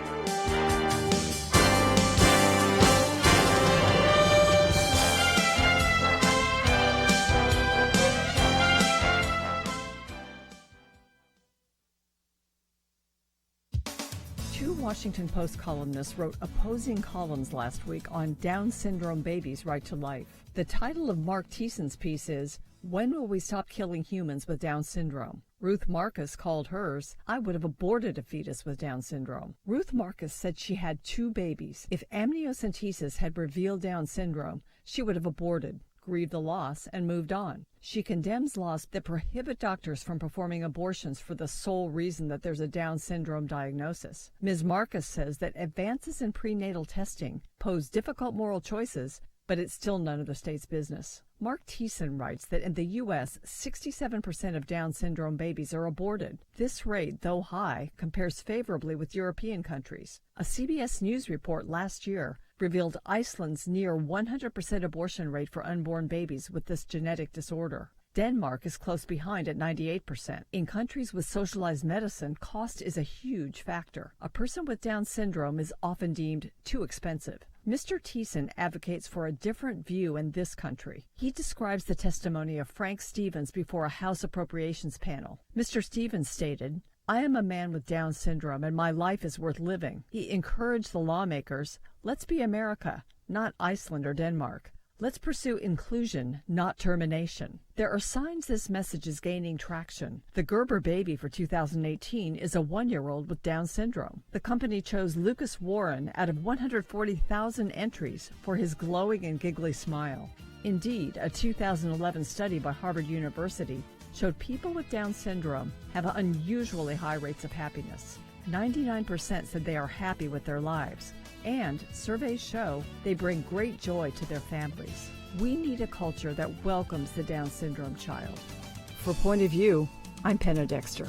Two Washington Post columnists wrote opposing columns last week on Down syndrome babies' right to life. The title of Mark Thiessen's piece is, "When Will We Stop Killing Humans with Down Syndrome?" Ruth Marcus called hers, "I would have aborted a fetus with Down syndrome." Ruth Marcus said she had 2 babies. If amniocentesis had revealed Down syndrome, she would have aborted, grieved the loss, and moved on. She condemns laws that prohibit doctors from performing abortions for the sole reason that there's a Down syndrome diagnosis. Ms. Marcus says that advances in prenatal testing pose difficult moral choices, but it's still none of the state's business. Mark Thiessen writes that in the U.S., 67% of Down syndrome babies are aborted. This rate, though high, compares favorably with European countries. A CBS News report last year revealed Iceland's near 100% abortion rate for unborn babies with this genetic disorder. Denmark is close behind at 98%. In countries with socialized medicine, cost is a huge factor. A person with Down syndrome is often deemed too expensive. Mr. Thiessen advocates for a different view in this country. He describes the testimony of Frank Stevens before a House Appropriations panel. Mr. Stevens stated, "I am a man with Down syndrome and my life is worth living." He encouraged the lawmakers, "Let's be America, not Iceland or Denmark. Let's pursue inclusion, not termination." There are signs this message is gaining traction. The Gerber baby for 2018 is a 1-year-old with Down syndrome. The company chose Lucas Warren out of 140,000 entries for his glowing and giggly smile. Indeed, a 2011 study by Harvard University showed people with Down syndrome have unusually high rates of happiness. 99% said they are happy with their lives. And surveys show they bring great joy to their families. We need a culture that welcomes the Down syndrome child. For Point of View, I'm Penna Dexter.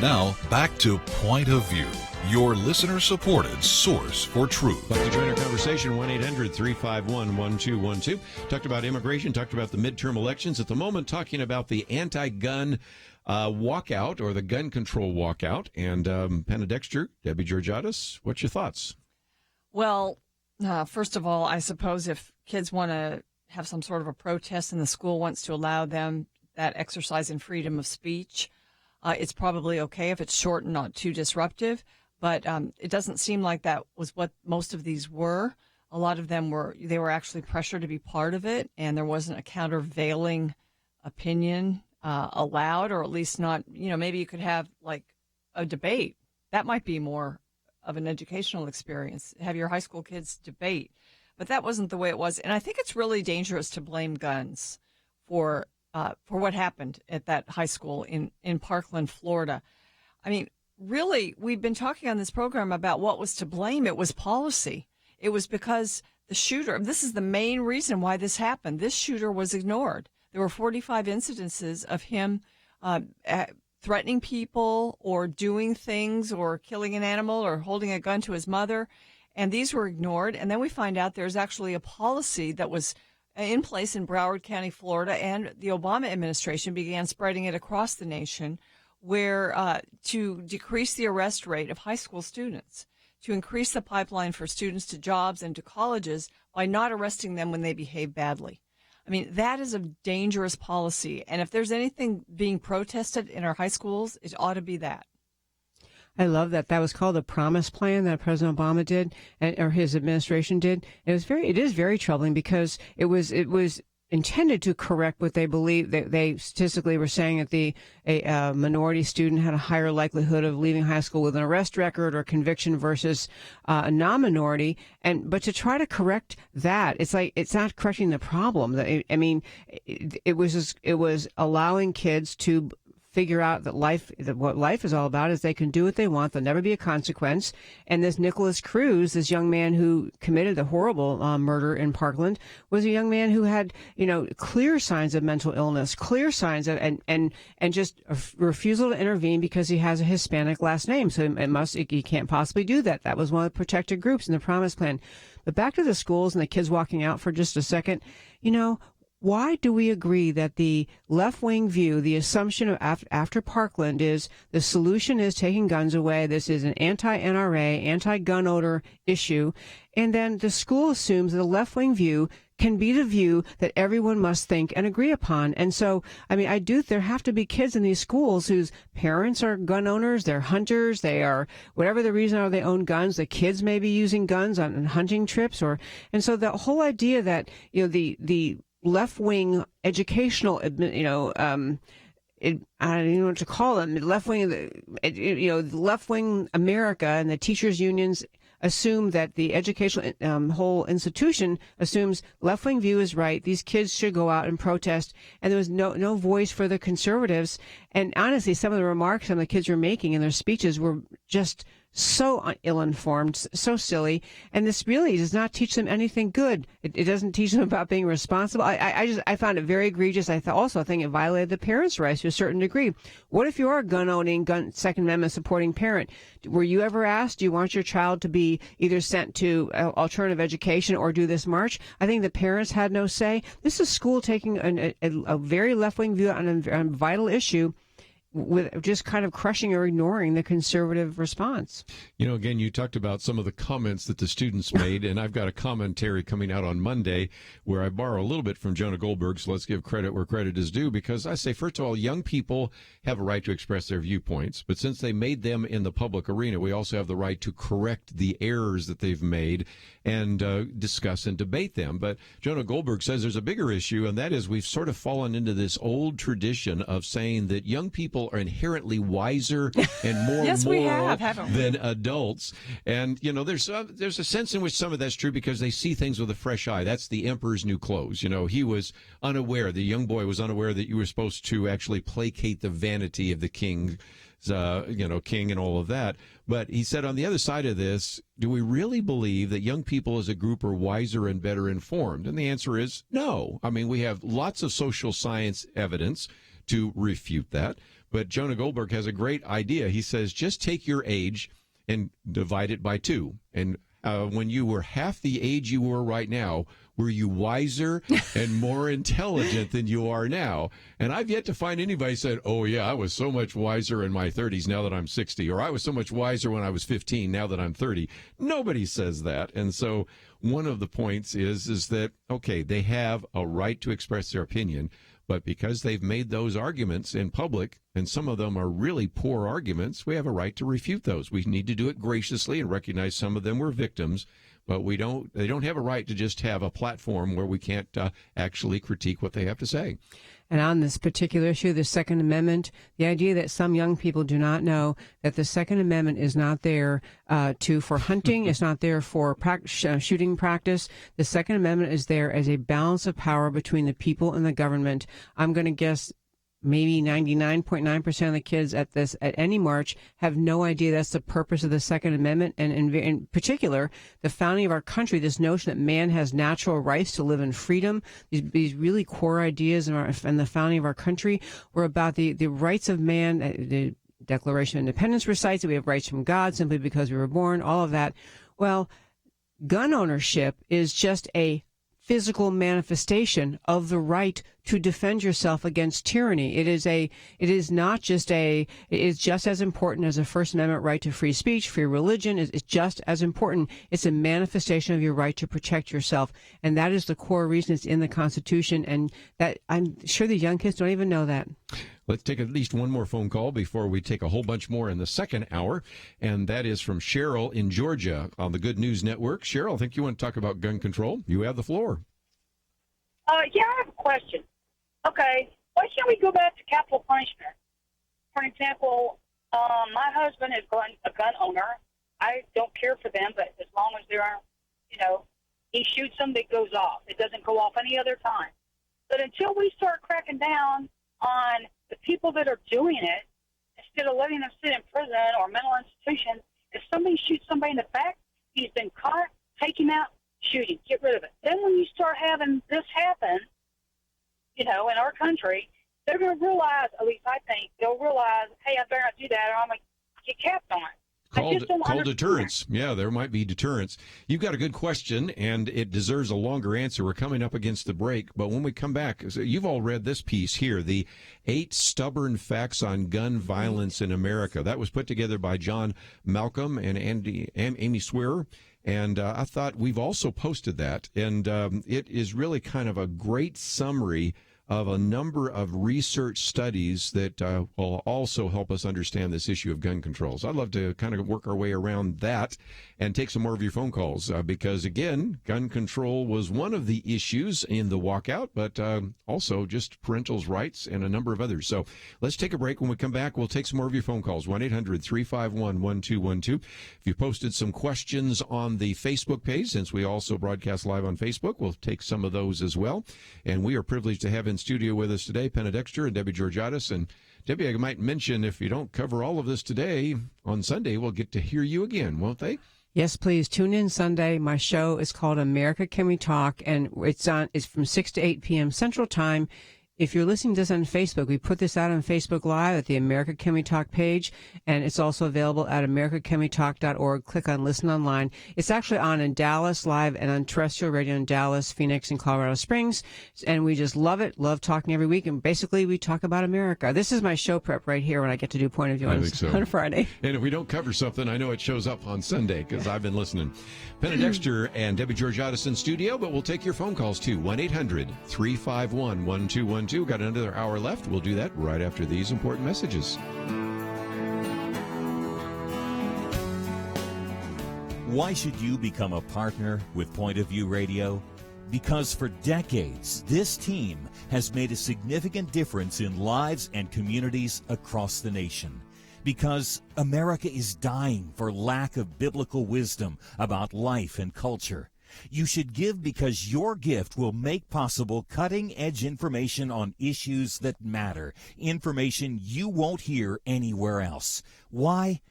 Now, back to Point of View, your listener-supported source for truth. Like to join our conversation, 1-800-351-1212. Talked about immigration, talked about the midterm elections. At the moment, talking about the anti-gun walkout or the gun control walkout. And Penna Dexter, Debbie Georgiadis, what's your thoughts? Well, first of all, I suppose if kids want to have some sort of a protest and the school wants to allow them that exercise in freedom of speech, it's probably okay if it's short and not too disruptive, but it doesn't seem like that was what most of these were. A lot of them were actually pressured to be part of it, and there wasn't a countervailing opinion allowed, or at least not, maybe you could have like a debate. That might be more of an educational experience, have your high school kids debate. But that wasn't the way it was. And I think it's really dangerous to blame guns for what happened at that high school in Parkland, Florida. I mean, really, we've been talking on this program about what was to blame. It was policy. It was because the shooter, this is the main reason why this happened. This shooter was ignored. There were 45 incidences of him threatening people or doing things or killing an animal or holding a gun to his mother. And these were ignored. And then we find out there's actually a policy that was in place in Broward County, Florida, and the Obama administration began spreading it across the nation, where to decrease the arrest rate of high school students, to increase the pipeline for students to jobs and to colleges by not arresting them when they behave badly. I mean, that is a dangerous policy. And if there's anything being protested in our high schools, it ought to be that. I love that. That was called the Promise Plan that President Obama did, or his administration did. It is very troubling because it was intended to correct what they believe. They statistically were saying that a minority student had a higher likelihood of leaving high school with an arrest record or conviction versus a non-minority. But to try to correct that, it's not correcting the problem. It was allowing kids to figure out that what life is all about is they can do what they want. There'll never be a consequence. And this Nicholas Cruz, this young man who committed the horrible murder in Parkland, was a young man who had, clear signs of mental illness, clear signs of, and just a refusal to intervene because he has a Hispanic last name. So he can't possibly do that. That was one of the protected groups in the Promise Plan. But back to the schools and the kids walking out for just a second, why do we agree that the left-wing view, the assumption of after Parkland is the solution is taking guns away? This is an anti-NRA, anti-gun owner issue. And then the school assumes that the left-wing view can be the view that everyone must think and agree upon. And so, there have to be kids in these schools whose parents are gun owners, they're hunters, they are, whatever the reason are, they own guns. The kids may be using guns on hunting trips and so the whole idea that, the left-wing educational, I don't know what to call them, left-wing America and the teachers' unions assume that the educational whole institution assumes left-wing view is right. These kids should go out and protest, and there was no voice for the conservatives. And honestly, some of the remarks some of the kids were making in their speeches were just so ill-informed, so silly, and this really does not teach them anything good. It doesn't teach them about being responsible. I found it very egregious. I also think it violated the parents' rights to a certain degree. What if you're a gun-owning, Second Amendment-supporting parent? Were you ever asked, do you want your child to be either sent to alternative education or do this march? I think the parents had no say. This is school taking a very left-wing view on a vital issue, with just kind of crushing or ignoring the conservative response. Again, you talked about some of the comments that the students made, and I've got a commentary coming out on Monday where I borrow a little bit from Jonah Goldberg, so let's give credit where credit is due, because I say, first of all, young people have a right to express their viewpoints, but since they made them in the public arena, we also have the right to correct the errors that they've made and discuss and debate them. But Jonah Goldberg says there's a bigger issue, and that is we've sort of fallen into this old tradition of saying that young people are inherently wiser and more yes, moral haven't we? than adults. And, there's a sense in which some of that's true because they see things with a fresh eye. That's the emperor's new clothes. He was unaware, the young boy was unaware that you were supposed to actually placate the vanity of the king and all of that. But he said on the other side of this, do we really believe that young people as a group are wiser and better informed? And the answer is no. We have lots of social science evidence to refute that. But Jonah Goldberg has a great idea. He says, just take your age and divide it by 2. And when you were half the age you were right now, were you wiser and more intelligent than you are now? And I've yet to find anybody who said, oh, yeah, I was so much wiser in my 30s now that I'm 60, or I was so much wiser when I was 15 now that I'm 30. Nobody says that. And so one of the points is that, okay, they have a right to express their opinion, but because they've made those arguments in public, and some of them are really poor arguments, we have a right to refute those. We need to do it graciously and recognize some of them were victims, but they don't have a right to just have a platform where we can't actually critique what they have to say. And on this particular issue, the Second Amendment, the idea that some young people do not know that the Second Amendment is not there for hunting, it's not there for shooting practice. The Second Amendment is there as a balance of power between the people and the government. I'm going to guess maybe 99.9% of the kids at any march have no idea that's the purpose of the Second Amendment. And in particular, the founding of our country, this notion that man has natural rights to live in freedom, these really core ideas in the founding of our country were about the rights of man. The Declaration of Independence recites that we have rights from God simply because we were born, all of that. Well, gun ownership is just a physical manifestation of the right to defend yourself against tyranny. It is just as important as a First Amendment right to free speech, free religion. It's just as important. It's a manifestation of your right to protect yourself. And that is the core reason it's in the Constitution. And that I'm sure the young kids don't even know that. Let's take at least one more phone call before we take a whole bunch more in the second hour. And that is from Cheryl in Georgia on the Good News Network. Cheryl, I think you want to talk about gun control. You have the floor. Yeah, I have a question. Okay, why can't we go back to capital punishment? For example, my husband is a gun owner. I don't care for them, but as long as there aren't, he shoots them, it goes off. It doesn't go off any other time. But until we start cracking down on the people that are doing it, instead of letting them sit in prison or mental institution, if somebody shoots somebody in the back, he's been caught, take him out, shoot him, get rid of it. Then when you start having this happen, in our country, they're going to realize, at least I think, they'll realize, hey, I better not do that or I'm going to get capped on it. Call deterrence. Yeah, there might be deterrence. You've got a good question, and it deserves a longer answer. We're coming up against the break, but when we come back, you've all read this piece here, the 8 Stubborn Facts on Gun Violence in America. That was put together by John Malcolm and Amy Swearer. And I thought we've also posted that, and it is really kind of a great summary of a number of research studies that will also help us understand this issue of gun controls. I'd love to kind of work our way around that and take some more of your phone calls because, again, gun control was one of the issues in the walkout, but also just parental rights and a number of others. So let's take a break. When we come back, we'll take some more of your phone calls, 1-800-351-1212. If you posted some questions on the Facebook page, since we also broadcast live on Facebook, we'll take some of those as well. And we are privileged to have in studio with us today Penna Dexter and Debbie Georgiadis. And Debbie, I might mention, if you don't cover all of this today, on Sunday we'll get to hear you again, won't they? Yes, please tune in Sunday. My show is called America Can We Talk, and it's from 6 to 8 p.m. Central Time. If you're listening to this on Facebook, we put this out on Facebook Live at the America Can We Talk page, and it's also available at americacanwetalk.org. Click on Listen Online. It's actually on in Dallas Live and on terrestrial radio in Dallas, Phoenix, and Colorado Springs, and we just love it, love talking every week, and basically we talk about America. This is my show prep right here when I get to do Point of View on Friday. And if we don't cover something, I know it shows up on Sunday because I've been listening. Penna Dexter and Debbie Georgiadis in studio, but we'll take your phone calls too, 1-800-351-1212. Got another hour left. We'll do that right after these important messages. Why should you become a partner with Point of View Radio? Because for decades, this team has made a significant difference in lives and communities across the nation. Because America is dying for lack of biblical wisdom about life and culture. You should give because your gift will make possible cutting-edge information on issues that matter, information you won't hear anywhere else. Why?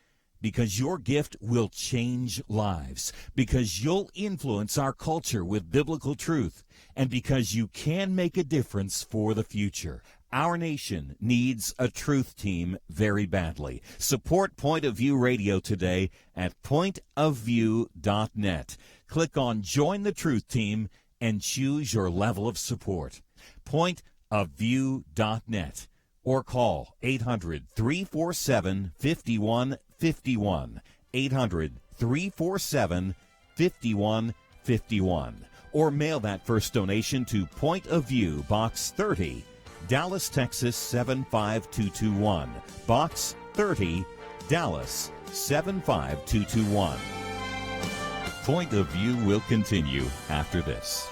Because your gift will change lives, because you'll influence our culture with biblical truth, and because you can make a difference for the future. Our nation needs a truth team very badly. Support Point of View Radio today at pointofview.net. Click on Join the Truth Team and choose your level of support. Pointofview.net or call 800-347-5151. 800-347-5151. Or mail that first donation to Point of View, Box 30, Dallas, Texas 75221. Box 30, Dallas 75221. Point of View will continue after this.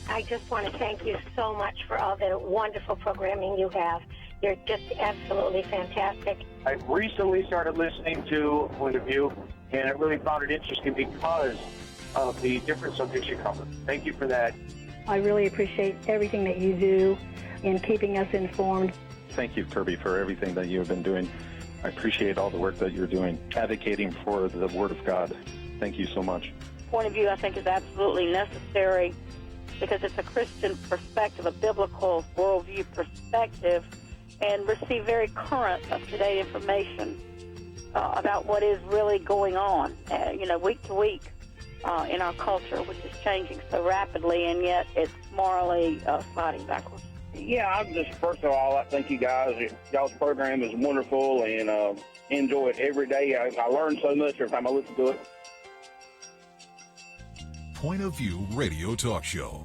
I just want to thank you so much for all the wonderful programming you have. You're just absolutely fantastic. I recently started listening to Point of View, and I really found it interesting because of the different subjects you cover. Thank you for that. I really appreciate everything that you do in keeping us informed. Thank you, Kirby, for everything that you have been doing. I appreciate all the work that you're doing, advocating for the Word of God. Thank you so much. Point of View, I think, is absolutely necessary because it's a Christian perspective, a biblical worldview perspective, and receive very current, up-to-date information about what is really going on, week to week in our culture, which is changing so rapidly, and yet it's morally sliding backwards. Yeah, I'm just, first of all, I thank you guys. Y'all's program is wonderful, and enjoy it every day. I learn so much every time I listen to it. Point of View Radio Talk Show.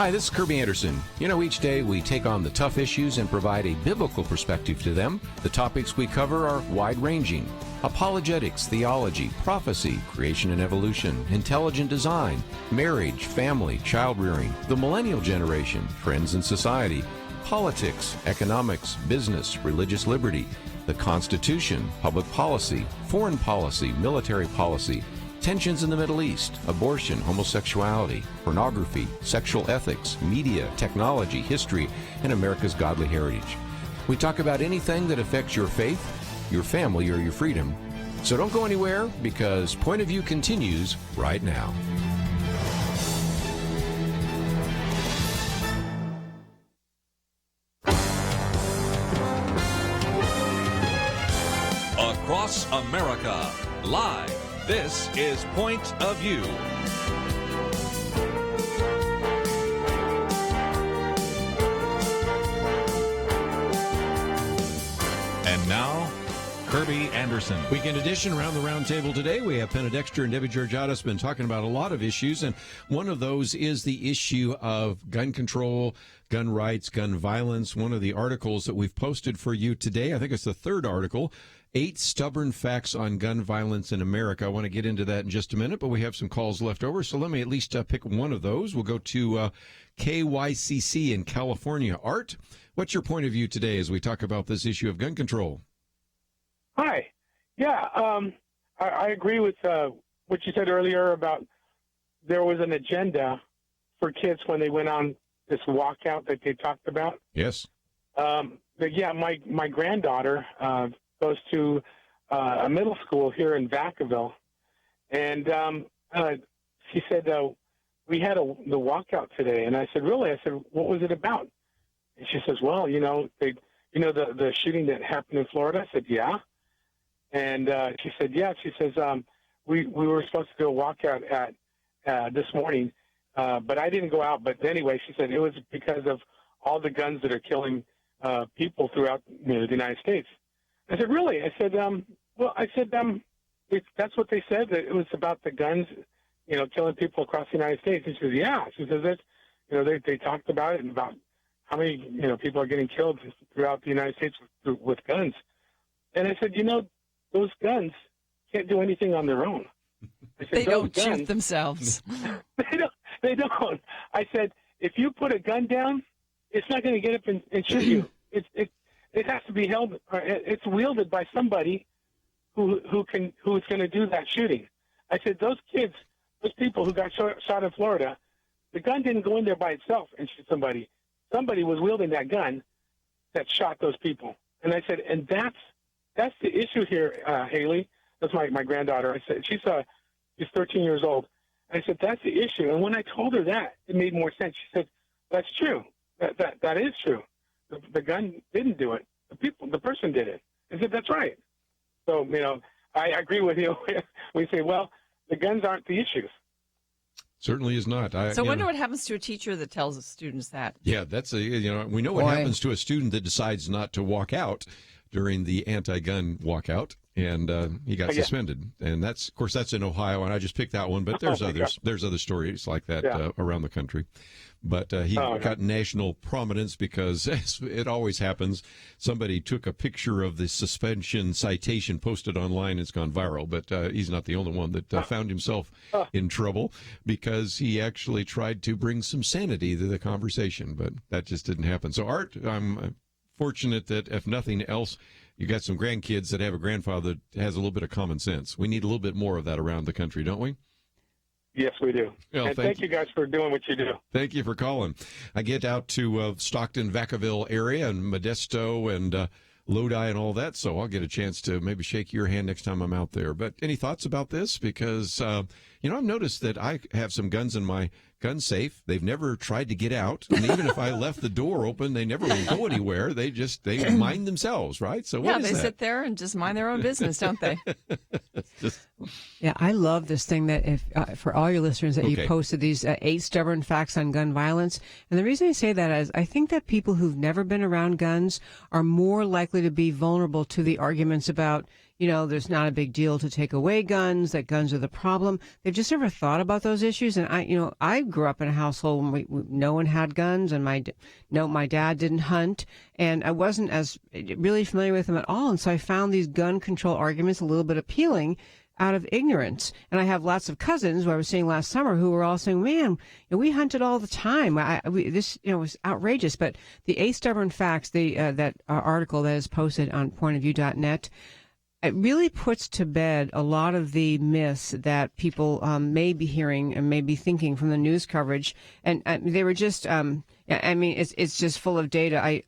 Hi, this is Kirby Anderson. You know, each day we take on the tough issues and provide a biblical perspective to them. The topics we cover are wide-ranging. Apologetics, theology, prophecy, creation and evolution, intelligent design, marriage, family, child-rearing, the millennial generation, friends and society, politics, economics, business, religious liberty, the Constitution, public policy, foreign policy, military policy, tensions in the Middle East, abortion, homosexuality, pornography, sexual ethics, media, technology, history, and America's godly heritage. We talk about anything that affects your faith, your family, or your freedom. So don't go anywhere, because Point of View continues right now. Across America, live. This is Point of View. And now, Kirby Anderson. Weekend edition around the round table today. We have Penna Dexter and Debbie Georgiadis been talking about a lot of issues, and one of those is the issue of gun control, gun rights, gun violence. One of the articles that we've posted for you today, I think it's the third article, 8 Stubborn Facts on Gun Violence in America. I want to get into that in just a minute, but we have some calls left over, so let me at least pick one of those. We'll go to KYCC in California. Art, what's your point of view today as we talk about this issue of gun control? Hi. Yeah, I agree with what you said earlier about there was an agenda for kids when they went on this walkout that they talked about. Yes. But yeah, my granddaughter goes to a middle school here in Vacaville, and she said, we had the walkout today. And I said, really? I said, what was it about? And she says, well, the shooting that happened in Florida? I said, yeah. And she said, yeah. She says, we were supposed to do a walkout at this morning, but I didn't go out. But anyway, she said it was because of all the guns that are killing people throughout the United States. I said, really? I said, that's what they said, that it was about the guns, killing people across the United States. And she says, yeah. She says that, they talked about it and about how many, people are getting killed throughout the United States with guns. And I said, those guns can't do anything on their own. I said, they don't shoot themselves. They don't. I said, if you put a gun down, it's not going to get up and shoot you. It has to be held. It's wielded by somebody who's going to do that shooting. I said, those kids, those people who got shot in Florida, the gun didn't go in there by itself and shoot somebody. Somebody was wielding that gun that shot those people. And I said, and that's the issue here, Haley. That's my granddaughter. I said, she's 13 years old. I said, that's the issue. And when I told her that, it made more sense. She said, that's true. That is true. The gun didn't do it. The person did it. I said, that's right. So, I agree with you. We say, well, the guns aren't the issues. Certainly is not. I wonder what happens to a teacher that tells the students that. Yeah, we know what happens to a student that decides not to walk out during the anti-gun walkout, and he got suspended. And that's in Ohio, and I just picked that one, but there's others. There's other stories like that around the country. But he got national prominence because, as it always happens, somebody took a picture of the suspension citation, posted online, it's gone viral. But he's not the only one that found himself in trouble because he actually tried to bring some sanity to the conversation, but that just didn't happen. So, Art, I'm fortunate that, if nothing else, you got some grandkids that have a grandfather that has a little bit of common sense. We need a little bit more of that around the country, don't we? Yes, we do. Well, and thank you guys for doing what you do. Thank you for calling. I get out to Stockton, Vacaville area and Modesto and Lodi and all that, so I'll get a chance to maybe shake your hand next time I'm out there. But any thoughts about this? Because, I've noticed that I have some guns in my gun safe. They've never tried to get out. And even if I left the door open, they never will go anywhere. They mind themselves, right? So what is they that? sit there and just mind their own business, don't they? Yeah, I love this thing that if for all your listeners that you posted these 8 stubborn facts on gun violence. And the reason I say that is I think that people who've never been around guns are more likely to be vulnerable to the arguments about, there's not a big deal to take away guns, that guns are the problem. They've just never thought about those issues. And I grew up in a household when no one had guns, and my dad didn't hunt, and I wasn't as really familiar with them at all. And so I found these gun control arguments a little bit appealing out of ignorance. And I have lots of cousins who I was seeing last summer who were all saying, man, we hunted all the time. This was outrageous. But the 8 Stubborn Facts, that article that is posted on pointofview.net, it really puts to bed a lot of the myths that people may be hearing and may be thinking from the news coverage. And they were just, it's just full of data.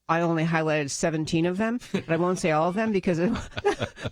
I only highlighted 17 of them, but I won't say all of them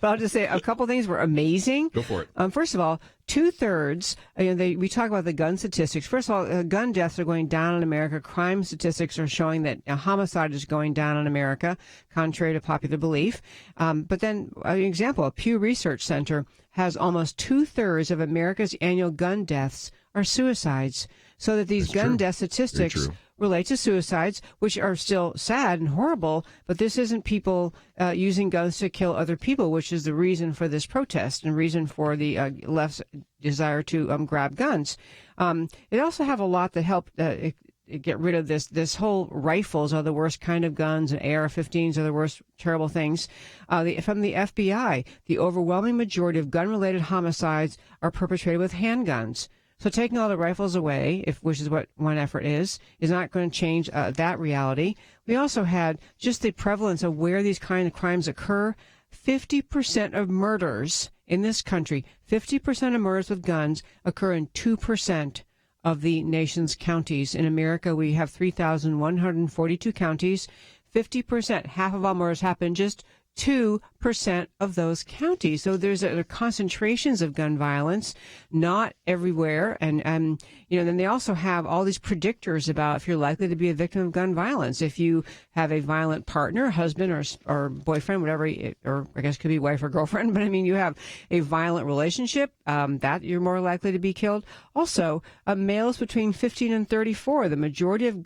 but I'll just say a couple things were amazing. Go for it. First of all, 2/3, we talk about the gun statistics. First of all, gun deaths are going down in America. Crime statistics are showing that homicide is going down in America, contrary to popular belief. But then, an example, a Pew Research Center has almost 2/3 of America's annual gun deaths are suicides. So that these gun death statistics relate to suicides, which are still sad and horrible, but this isn't people using guns to kill other people, which is the reason for this protest and reason for the left's desire to grab guns. It also have a lot that help get rid of this whole rifles are the worst kind of guns and AR-15s are the worst terrible things. From the FBI, the overwhelming majority of gun-related homicides are perpetrated with handguns. So taking all the rifles away, which is what one effort is not going to change that reality. We also had just the prevalence of where these kind of crimes occur. 50% of murders in this country, 50% of murders with guns occur in 2% of the nation's counties. In America, we have 3,142 counties. 50%, half of all murders happen in just 2% of those counties. So there's concentrations of gun violence, not everywhere. And then they also have all these predictors about if you're likely to be a victim of gun violence. If you have a violent partner, husband or boyfriend, whatever, or I guess it could be wife or girlfriend, but you have a violent relationship, that you're more likely to be killed. Also, males between 15 and 34, the majority of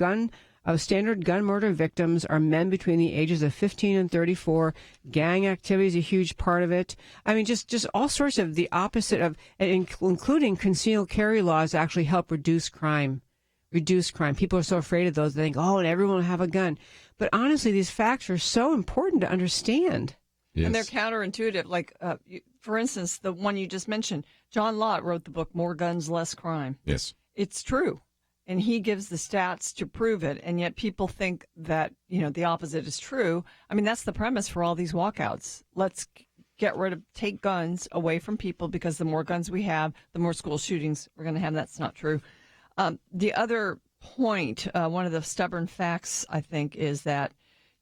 standard gun murder victims are men between the ages of 15 and 34. Gang activity is a huge part of it. Just all sorts of the opposite of, including concealed carry laws actually help reduce crime. People are so afraid of those. They think, and everyone will have a gun. But honestly, these facts are so important to understand. Yes. And they're counterintuitive. Like, for instance, the one you just mentioned, John Lott wrote the book, More Guns, Less Crime. Yes. It's true. And he gives the stats to prove it, and yet people think that, the opposite is true. That's the premise for all these walkouts. Let's take guns away from people because the more guns we have, the more school shootings we're going to have. That's not true. The other point, one of the stubborn facts, I think, is that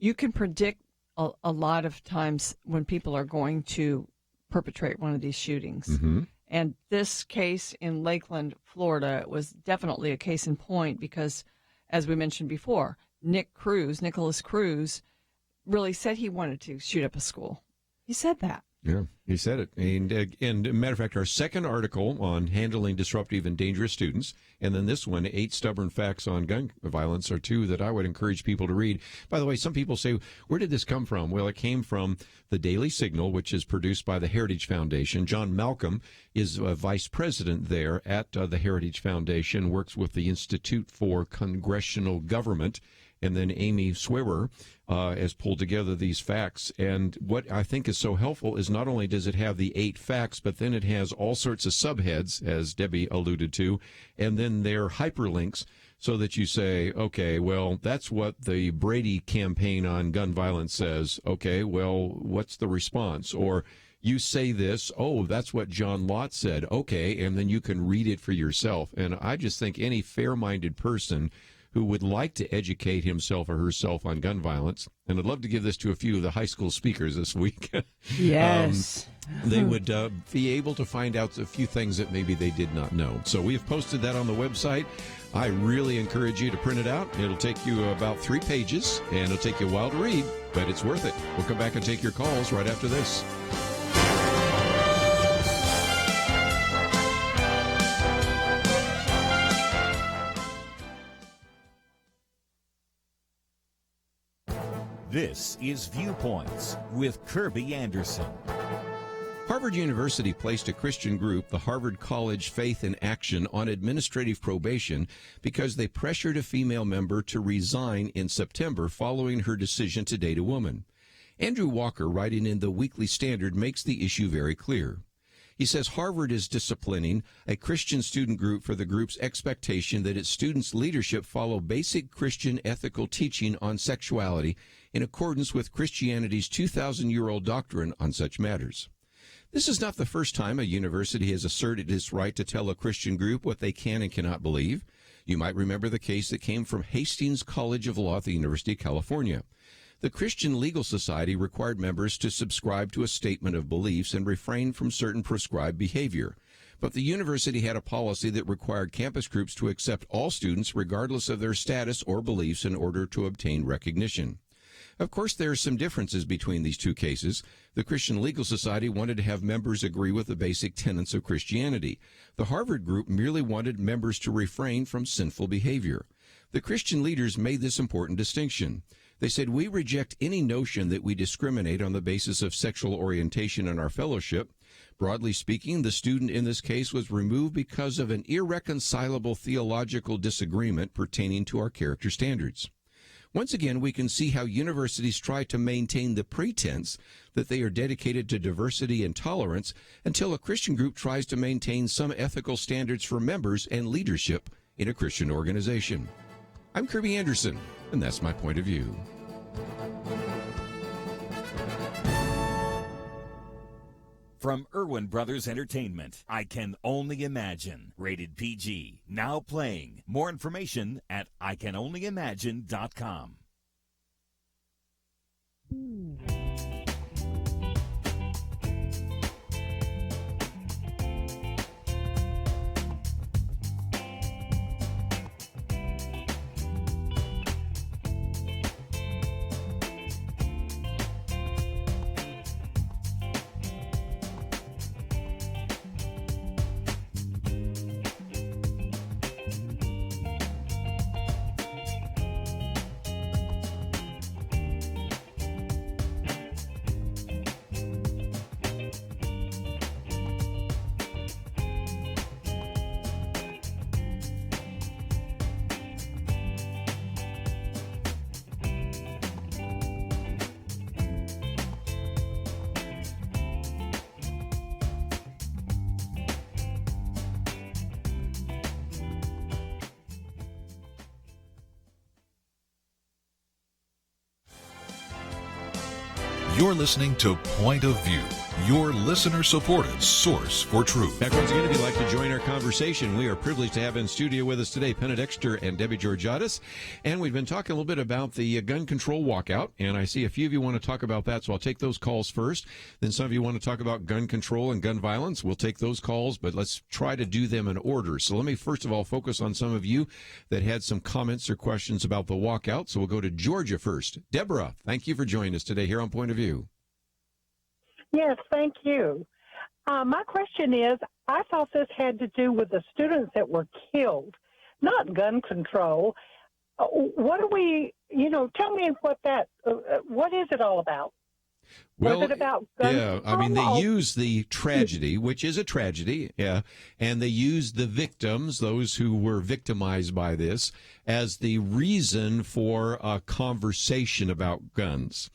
you can predict a lot of times when people are going to perpetrate one of these shootings. Mm-hmm. And this case in Lakeland, Florida, was definitely a case in point because, as we mentioned before, Nicholas Cruz, really said he wanted to shoot up a school. He said that. Yeah, he said it. And a matter of fact, our second article on handling disruptive and dangerous students, and then this one, 8 Stubborn Facts on Gun Violence, are two that I would encourage people to read. By the way, some people say, where did this come from? Well, it came from the Daily Signal, which is produced by the Heritage Foundation. John Malcolm is vice president there at the Heritage Foundation, works with the Institute for Congressional Government. And then Amy Swearer has pulled together these facts. And what I think is so helpful is not only does it have the 8 facts, but then it has all sorts of subheads, as Debbie alluded to, and then there are hyperlinks so that you say, okay, well, that's what the Brady campaign on gun violence says. Okay, well, what's the response? Or you say this, that's what John Lott said. Okay, and then you can read it for yourself. And I just think any fair-minded person who would like to educate himself or herself on gun violence, and I'd love to give this to a few of the high school speakers this week. Yes. They would be able to find out a few things that maybe they did not know. So we have posted that on the website. I really encourage you to print it out. It'll take you about 3 pages, and it'll take you a while to read, but it's worth it. We'll come back and take your calls right after this. This is Viewpoints with Kirby Anderson. Harvard University placed a Christian group, the Harvard College Faith in Action, on administrative probation because they pressured a female member to resign in September following her decision to date a woman. Andrew Walker, writing in the Weekly Standard, makes the issue very clear. He says Harvard is disciplining a Christian student group for the group's expectation that its students' leadership follow basic Christian ethical teaching on sexuality in accordance with Christianity's 2,000-year-old doctrine on such matters. This is not the first time a university has asserted its right to tell a Christian group what they can and cannot believe. You might remember the case that came from Hastings College of Law at the University of California. The Christian Legal Society required members to subscribe to a statement of beliefs and refrain from certain prescribed behavior. But the university had a policy that required campus groups to accept all students regardless of their status or beliefs in order to obtain recognition. Of course, there are some differences between these two cases. The Christian Legal Society wanted to have members agree with the basic tenets of Christianity. The Harvard group merely wanted members to refrain from sinful behavior. The Christian leaders made this important distinction. They said, "We reject any notion that we discriminate on the basis of sexual orientation in our fellowship. Broadly speaking, the student in this case was removed because of an irreconcilable theological disagreement pertaining to our character standards." Once again, we can see how universities try to maintain the pretense that they are dedicated to diversity and tolerance until a Christian group tries to maintain some ethical standards for members and leadership in a Christian organization. I'm Kirby Anderson, and that's my point of view. From Irwin Brothers Entertainment, I Can Only Imagine. Rated PG. Now playing. More information at ICanOnlyImagine.com. You're listening to Point of View, your listener-supported source for truth. Back once again, if you'd like to join our conversation, we are privileged to have in studio with us today Penna Dexter and Debbie Georgiadis. And we've been talking a little bit about the gun control walkout, and I see a few of you want to talk about that, so I'll take those calls first. Then some of you want to talk about gun control and gun violence. We'll take those calls, but let's try to do them in order. So let me first of all focus on some of you that had some comments or questions about the walkout. So we'll go to Georgia first. Deborah, thank you for joining us today here on Point of View. Yes, thank you. My question is, I thought this had to do with the students that were killed, not gun control. What do we, tell me what is it all about? Well, was it about gun yeah, I mean, they use the tragedy, which is a tragedy, yeah, and they use the victims, those who were victimized by this, as the reason for a conversation about guns.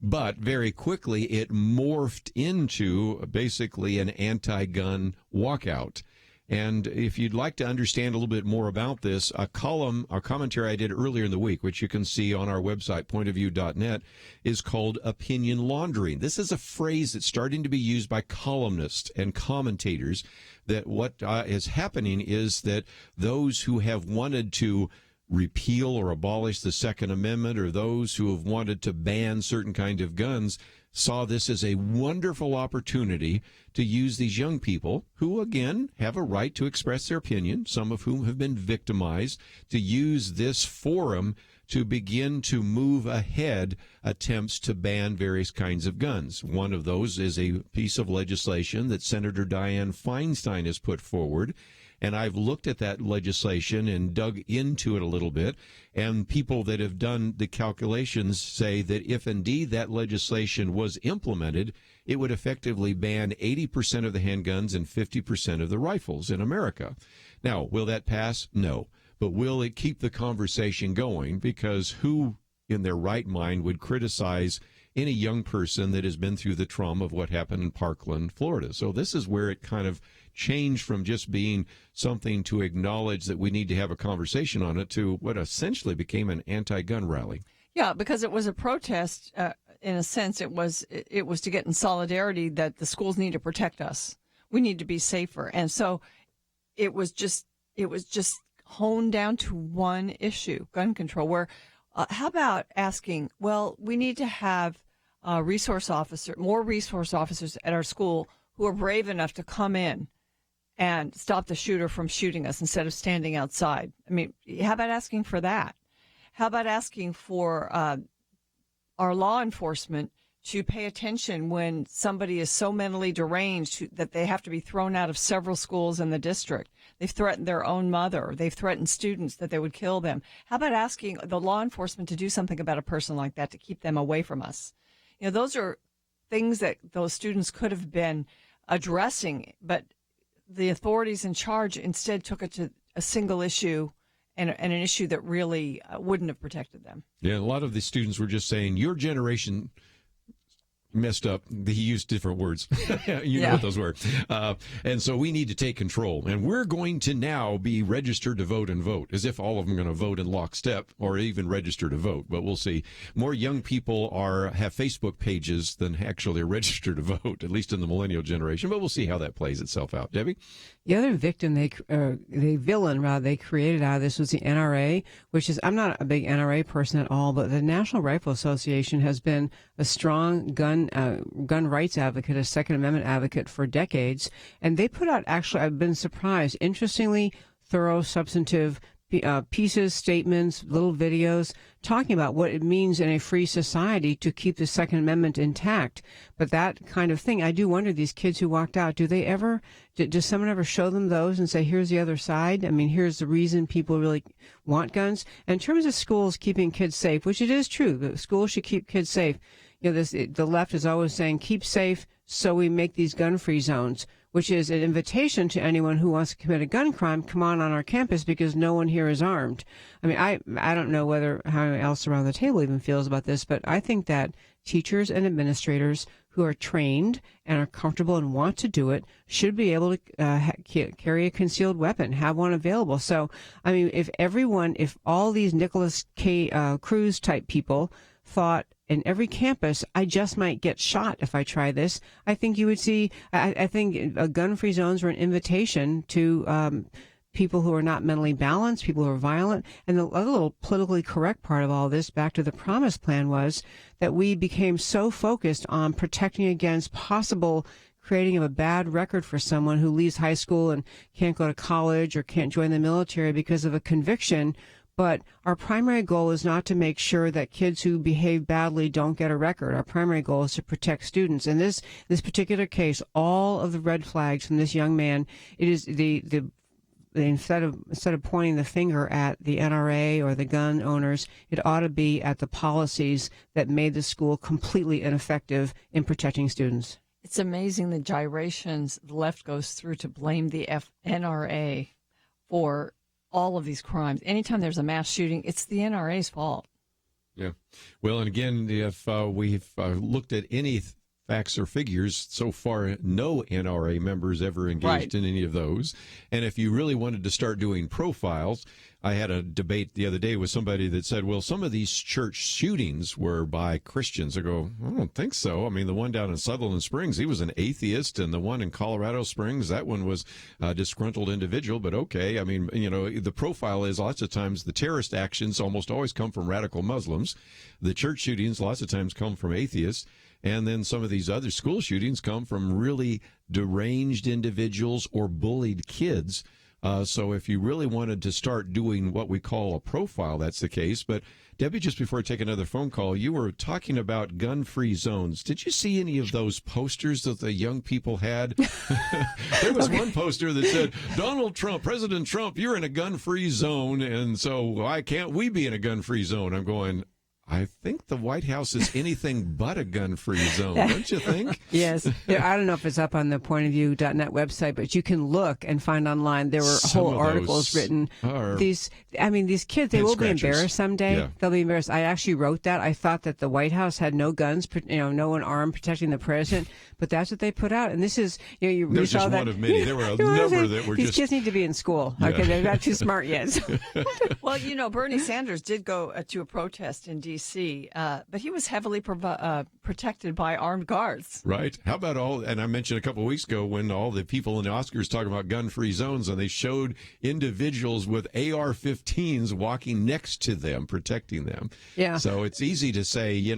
But very quickly, it morphed into basically an anti-gun walkout. And if you'd like to understand a little bit more about this, a commentary I did earlier in the week, which you can see on our website, pointofview.net, is called opinion laundering. This is a phrase that's starting to be used by columnists and commentators, that what is happening is that those who have wanted to repeal or abolish the Second Amendment, or those who have wanted to ban certain kind of guns, saw this as a wonderful opportunity to use these young people, who again have a right to express their opinion, some of whom have been victimized, to use this forum to begin to move ahead attempts to ban various kinds of guns. One of those is a piece of legislation that Senator Dianne Feinstein has put forward. And I've looked at that legislation and dug into it a little bit. And people that have done the calculations say that if indeed that legislation was implemented, it would effectively ban 80% of the handguns and 50% of the rifles in America. Now, will that pass? No. But will it keep the conversation going? Because who in their right mind would criticize any young person that has been through the trauma of what happened in Parkland, Florida? So this is where it kind of changed from just being something to acknowledge that we need to have a conversation on it to what essentially became an anti-gun rally. Yeah, because it was a protest. In a sense, it was to get in solidarity that the schools need to protect us. We need to be safer, and so it was just honed down to one issue: gun control. Where how about asking? Well, we need to have more resource officers at our school who are brave enough to come in and stop the shooter from shooting us instead of standing outside. I mean, how about asking for that? How about asking for our law enforcement to pay attention when somebody is so mentally deranged that they have to be thrown out of several schools in the district? They've threatened their own mother. They've threatened students that they would kill them. How about asking the law enforcement to do something about a person like that to keep them away from us? You know, those are things that those students could have been addressing, but the authorities in charge instead took it to a single issue and an issue that really wouldn't have protected them. Yeah, a lot of the students were just saying, your generation messed up. He used different words. You know what those were. And so we need to take control. And we're going to now be registered to vote and vote, as if all of them are going to vote in lockstep or even register to vote. But we'll see. More young people have Facebook pages than actually register to vote, at least in the millennial generation. But we'll see how that plays itself out. Debbie? The other victim, the villain they created out of this was the NRA, which is, I'm not a big NRA person at all, but the National Rifle Association has been a strong gun rights advocate, a Second Amendment advocate for decades. And they put out, actually, I've been surprised, interestingly thorough, substantive pieces, statements, little videos talking about what it means in a free society to keep the Second Amendment intact. But that kind of thing, I do wonder, these kids who walked out, does someone ever show them those and say, here's the other side? I mean, here's the reason people really want guns. And in terms of schools keeping kids safe, which it is true, the schools should keep kids safe. You know, the left is always saying, keep safe, so we make these gun-free zones, which is an invitation to anyone who wants to commit a gun crime, come on our campus because no one here is armed. I mean, I don't know how anyone else around the table even feels about this, but I think that teachers and administrators who are trained and are comfortable and want to do it should be able to carry a concealed weapon, have one available. So, I mean, if all these Nicholas K. Cruz type people thought in every campus, I just might get shot if I try this, I think you would see, I think gun-free zones were an invitation to people who are not mentally balanced, people who are violent. And the other little politically correct part of all this, back to the Promise Plan, was that we became so focused on protecting against possible creating of a bad record for someone who leaves high school and can't go to college or can't join the military because of a conviction. But our primary goal is not to make sure that kids who behave badly don't get a record. Our primary goal is to protect students. In this particular case, all of the red flags from this young man, it is instead of pointing the finger at the NRA or the gun owners, it ought to be at the policies that made the school completely ineffective in protecting students. It's amazing the gyrations the left goes through to blame the NRA for all of these crimes. Anytime there's a mass shooting, it's the NRA's fault. Yeah. Well, and again, if we've looked at any facts or figures, so far, no NRA members ever engaged in any of those. And if you really wanted to start doing profiles, I had a debate the other day with somebody that said, well, some of these church shootings were by Christians. I go, I don't think so. I mean, the one down in Sutherland Springs, he was an atheist, and the one in Colorado Springs, that one was a disgruntled individual. But okay, I mean, you know, the profile is lots of times the terrorist actions almost always come from radical Muslims. The church shootings lots of times come from atheists. And then some of these other school shootings come from really deranged individuals or bullied kids So if you really wanted to start doing what we call a profile, that's the case. But Debbie, just before I take another phone call, you were talking about gun-free zones. Did you see any of those posters that the young people had? There was one poster that said, Donald Trump, President Trump, you're in a gun-free zone, and so why can't we be in a gun-free zone? I'm going, I think the White House is anything but a gun-free zone, don't you think? Yes. I don't know if it's up on the pointofview.net website, but you can look and find online. There were whole articles written. These kids, they will be embarrassed someday. Yeah. They'll be embarrassed. I actually wrote that. I thought that the White House had no guns, no one armed protecting the president, but that's what they put out. And this is, you There's saw just that. one of many. There were a number that were these just... kids need to be in school. Yeah. Okay, they're not too smart yet. Well, Bernie Sanders did go to a protest in D.C., but he was heavily protected by armed guards. Right. How about and I mentioned a couple of weeks ago when all the people in the Oscars talking about gun-free zones, and they showed individuals with AR-15s walking next to them, protecting them. Yeah. So it's easy to say, you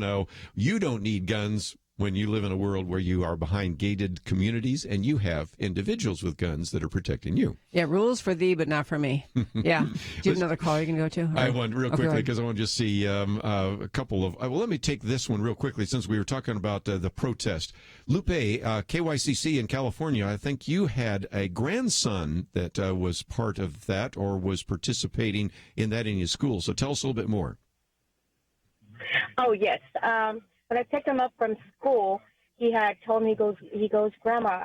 don't need guns when you live in a world where you are behind gated communities and you have individuals with guns that are protecting you. Yeah, rules for thee, but not for me. Yeah. Do you have another call you can go to? I want real quickly because I want to just see a couple of. Well, let me take this one real quickly since we were talking about the protest. Lupe, KYCC in California, I think you had a grandson that was part of that or was participating in that in your school. So tell us a little bit more. Oh, yes. When I picked him up from school, he had told me, he goes, Grandma,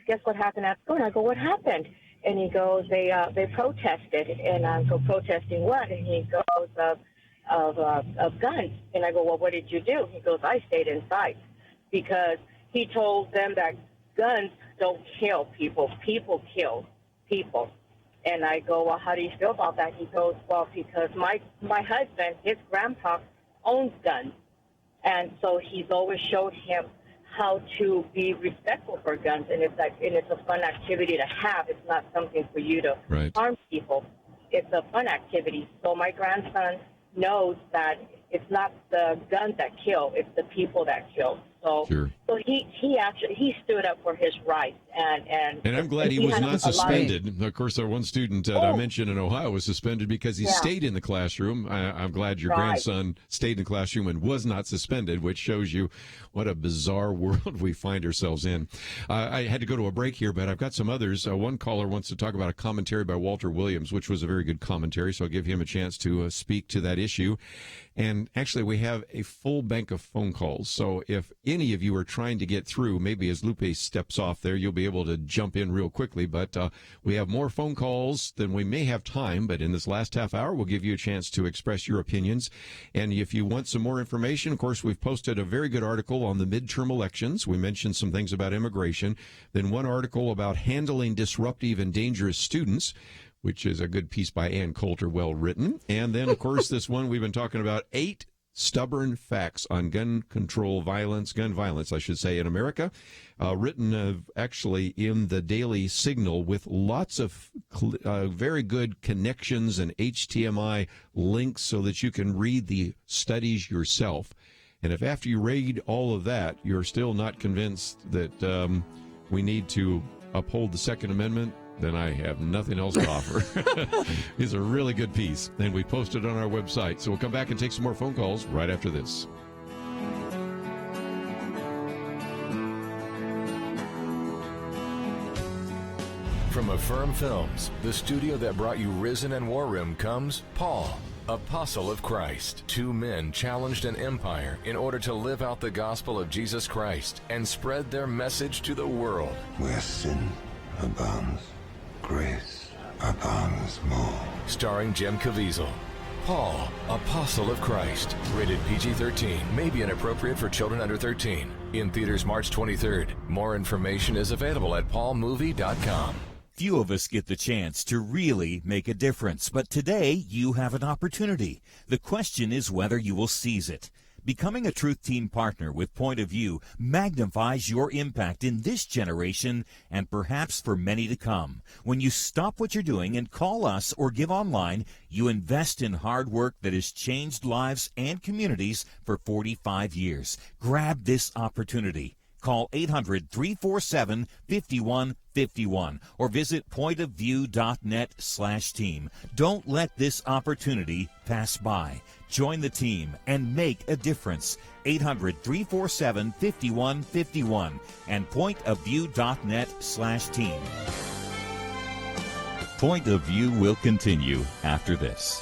guess what happened at school? And I go, what happened? And he goes, they protested. And I go, protesting what? And he goes, of guns. And I go, well, what did you do? He goes, I stayed inside because he told them that guns don't kill people. People kill people. And I go, well, how do you feel about that? He goes, well, because my husband, his grandpa, owns guns. And so he's always showed him how to be respectful for guns, and it's a fun activity to have. It's not something for you to harm people. It's a fun activity. So my grandson knows that it's not the guns that kill; it's the people that kill. So, so he stood up for his rights, and I'm glad he was not suspended. Of course, our one student that I mentioned in Ohio was suspended because he stayed in the classroom. I'm glad your grandson stayed in the classroom and was not suspended, which shows you what a bizarre world we find ourselves in. I had to go to a break here, but I've got some others. One caller wants to talk about a commentary by Walter Williams, which was a very good commentary, so I'll give him a chance to speak to that issue. And actually, we have a full bank of phone calls. So if any of you are trying to get through, maybe as Lupe steps off there, you'll be able to jump in real quickly. But we have more phone calls than we may have time. But in this last half hour, we'll give you a chance to express your opinions. And if you want some more information, of course, we've posted a very good article on the midterm elections. We mentioned some things about immigration. Then one article about handling disruptive and dangerous students, which is a good piece by Ann Coulter, well written. And then, of course, this one we've been talking about, 8 stubborn facts on gun violence, I should say, in America, written actually in the Daily Signal with lots of very good connections and HTML links so that you can read the studies yourself. And if after you read all of that, you're still not convinced that we need to uphold the Second Amendment, then I have nothing else to offer. It's a really good piece, and we posted it on our website. So we'll come back and take some more phone calls right after this. From Affirm Films, the studio that brought you Risen and War Room, comes Paul, Apostle of Christ. 2 men challenged an empire in order to live out the gospel of Jesus Christ and spread their message to the world. Where sin abounds, grace abounds more. Starring Jim Caviezel. Paul, Apostle of Christ. Rated PG-13. May be inappropriate for children under 13. In theaters March 23rd. More information is available at paulmovie.com. Few of us get the chance to really make a difference, but today you have an opportunity. The question is whether you will seize it. Becoming a Truth Team partner with Point of View magnifies your impact in this generation and perhaps for many to come. When you stop what you're doing and call us or give online, you invest in hard work that has changed lives and communities for 45 years. Grab this opportunity. Call 800-347-5151 or visit pointofview.net/team. Don't let this opportunity pass by. Join the team and make a difference. 800-347-5151 and pointofview.net/team. Point of View will continue after this.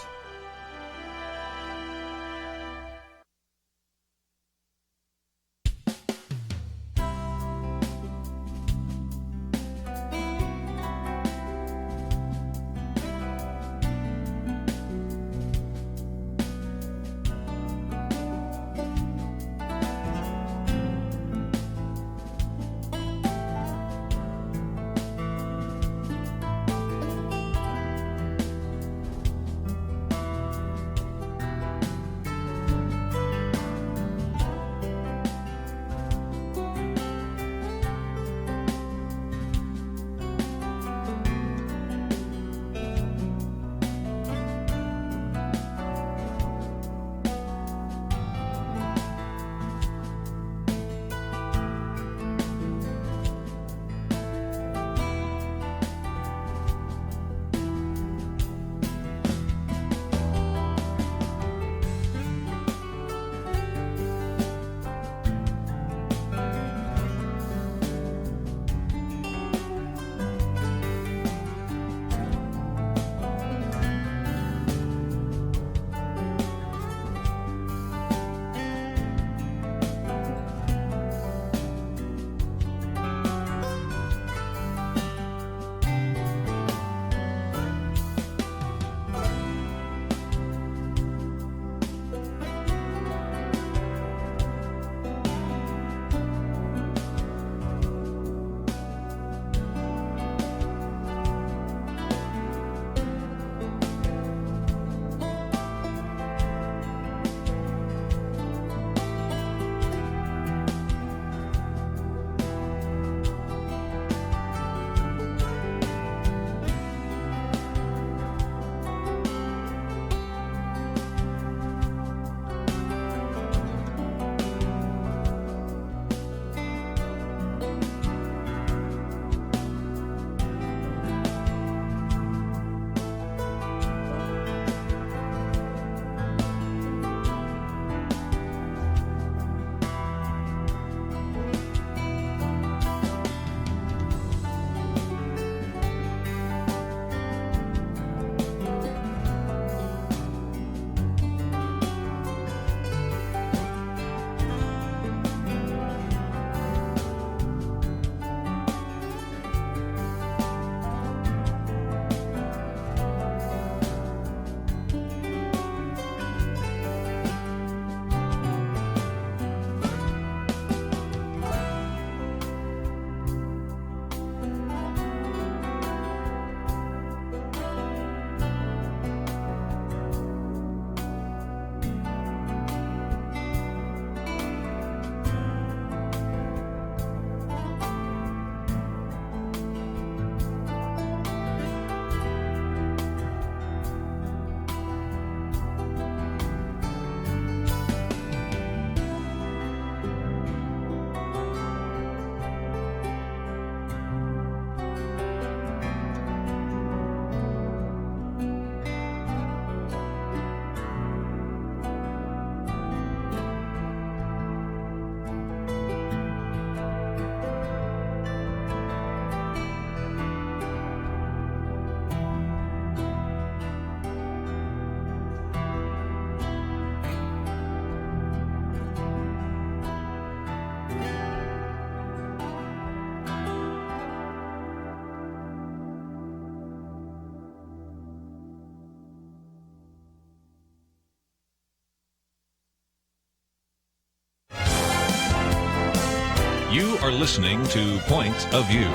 You are listening to Point of View.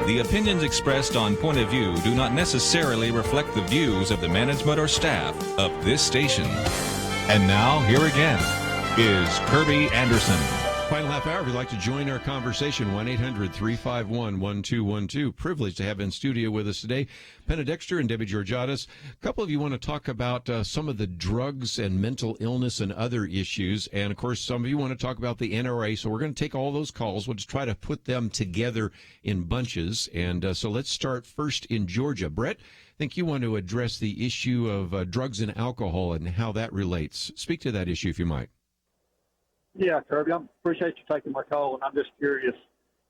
The opinions expressed on Point of View do not necessarily reflect the views of the management or staff of this station. And now, here again, is Kirby Anderson. Final half hour, if you'd like to join our conversation, 1-800-351-1212. Privileged to have in studio with us today Penna Dexter and Debbie Georgiadis. A couple of you want to talk about some of the drugs and mental illness and other issues. And, of course, some of you want to talk about the NRA. So we're going to take all those calls. We'll just try to put them together in bunches. And so let's start first in Georgia. Brett, I think you want to address the issue of drugs and alcohol and how that relates. Speak to that issue, if you might. Yeah, Kirby, I appreciate you taking my call, and I'm just curious.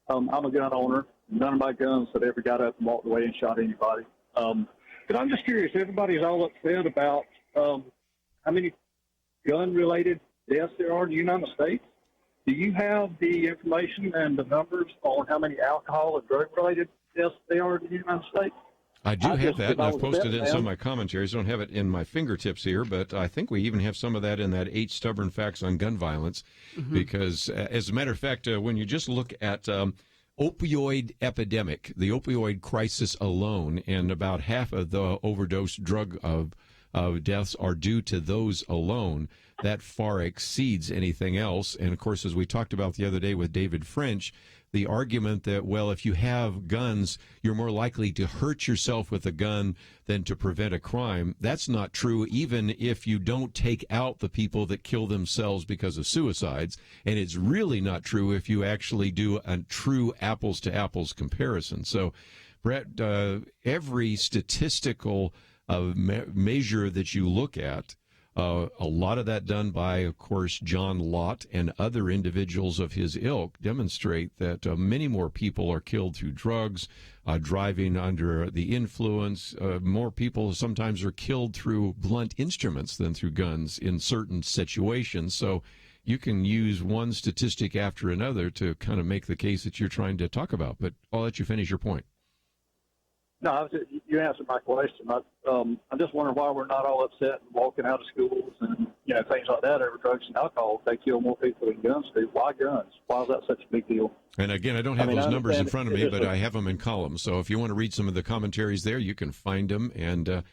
I'm a gun owner. None of my guns have ever got up and walked away and shot anybody. But I'm just curious. Everybody's all upset about how many gun-related deaths there are in the United States. Do you have the information and the numbers on how many alcohol and drug-related deaths there are in the United States? I do have that, and I've posted it in some of my commentaries. I don't have it in my fingertips here, but I think we even have some of that in that 8 Stubborn Facts on Gun Violence, because, as a matter of fact, when you just look at opioid epidemic, the opioid crisis alone, and about half of the overdose drug of deaths are due to those alone, that far exceeds anything else. And, of course, as we talked about the other day with David French, the argument that, well, if you have guns, you're more likely to hurt yourself with a gun than to prevent a crime. That's not true, even if you don't take out the people that kill themselves because of suicides. And it's really not true if you actually do a true apples-to-apples comparison. So, Brett, every statistical measure that you look at, a lot of that done by, of course, John Lott and other individuals of his ilk, demonstrate that many more people are killed through drugs, driving under the influence. More people sometimes are killed through blunt instruments than through guns in certain situations. So you can use one statistic after another to kind of make the case that you're trying to talk about. But I'll let you finish your point. No, you answered my question. I'm just wondering why we're not all upset and walking out of schools and things like that over drugs and alcohol. They kill more people than guns do. Why guns? Why is that such a big deal? And again, I don't have those numbers in front of me, but I have them in columns. So if you want to read some of the commentaries there, you can find them. And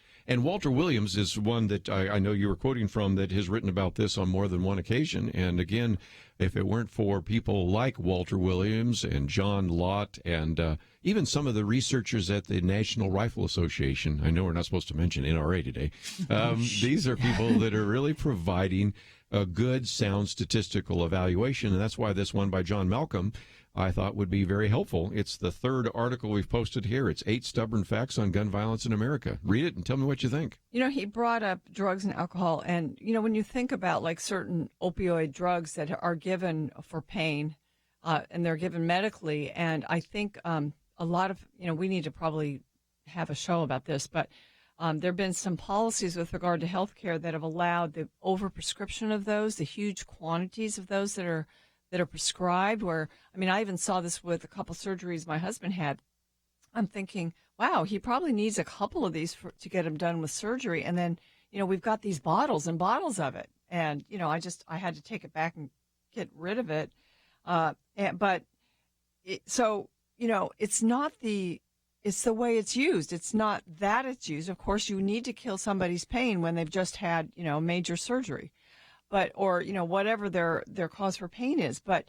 Walter Williams is one that I know you were quoting from that has written about this on more than one occasion. And again, if it weren't for people like Walter Williams and John Lott and even some of the researchers at the National Rifle Association, I know we're not supposed to mention NRA today, these are people that are really providing a good, sound statistical evaluation. And that's why this one by John Malcolm I thought would be very helpful. It's the third article we've posted here. It's 8 Stubborn Facts on Gun Violence in America. Read it and tell me what you think. He brought up drugs and alcohol. And, when you think about like certain opioid drugs that are given for pain and they're given medically, and I think a lot of, we need to probably have a show about this, but there have been some policies with regard to health care that have allowed the overprescription of those, the huge quantities of those that are prescribed, where, I even saw this with a couple surgeries my husband had. I'm thinking, wow, he probably needs a couple of these to get him done with surgery. And then, we've got these bottles and bottles of it. And, I had to take it back and get rid of it. It's the way it's used. It's not that it's used. Of course, you need to kill somebody's pain when they've just had, major surgery. Or whatever their cause for pain is, but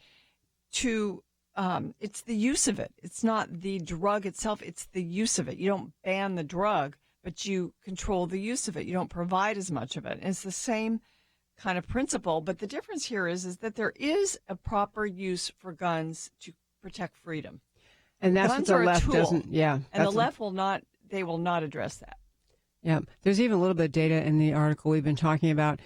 it's the use of it. It's not the drug itself. It's the use of it. You don't ban the drug, but you control the use of it. You don't provide as much of it. And it's the same kind of principle, but the difference here is that there is a proper use for guns to protect freedom. And that's guns what the are left a tool, doesn't. Yeah, and the left will not address that. Yeah, there's even a little bit of data in the article we've been talking about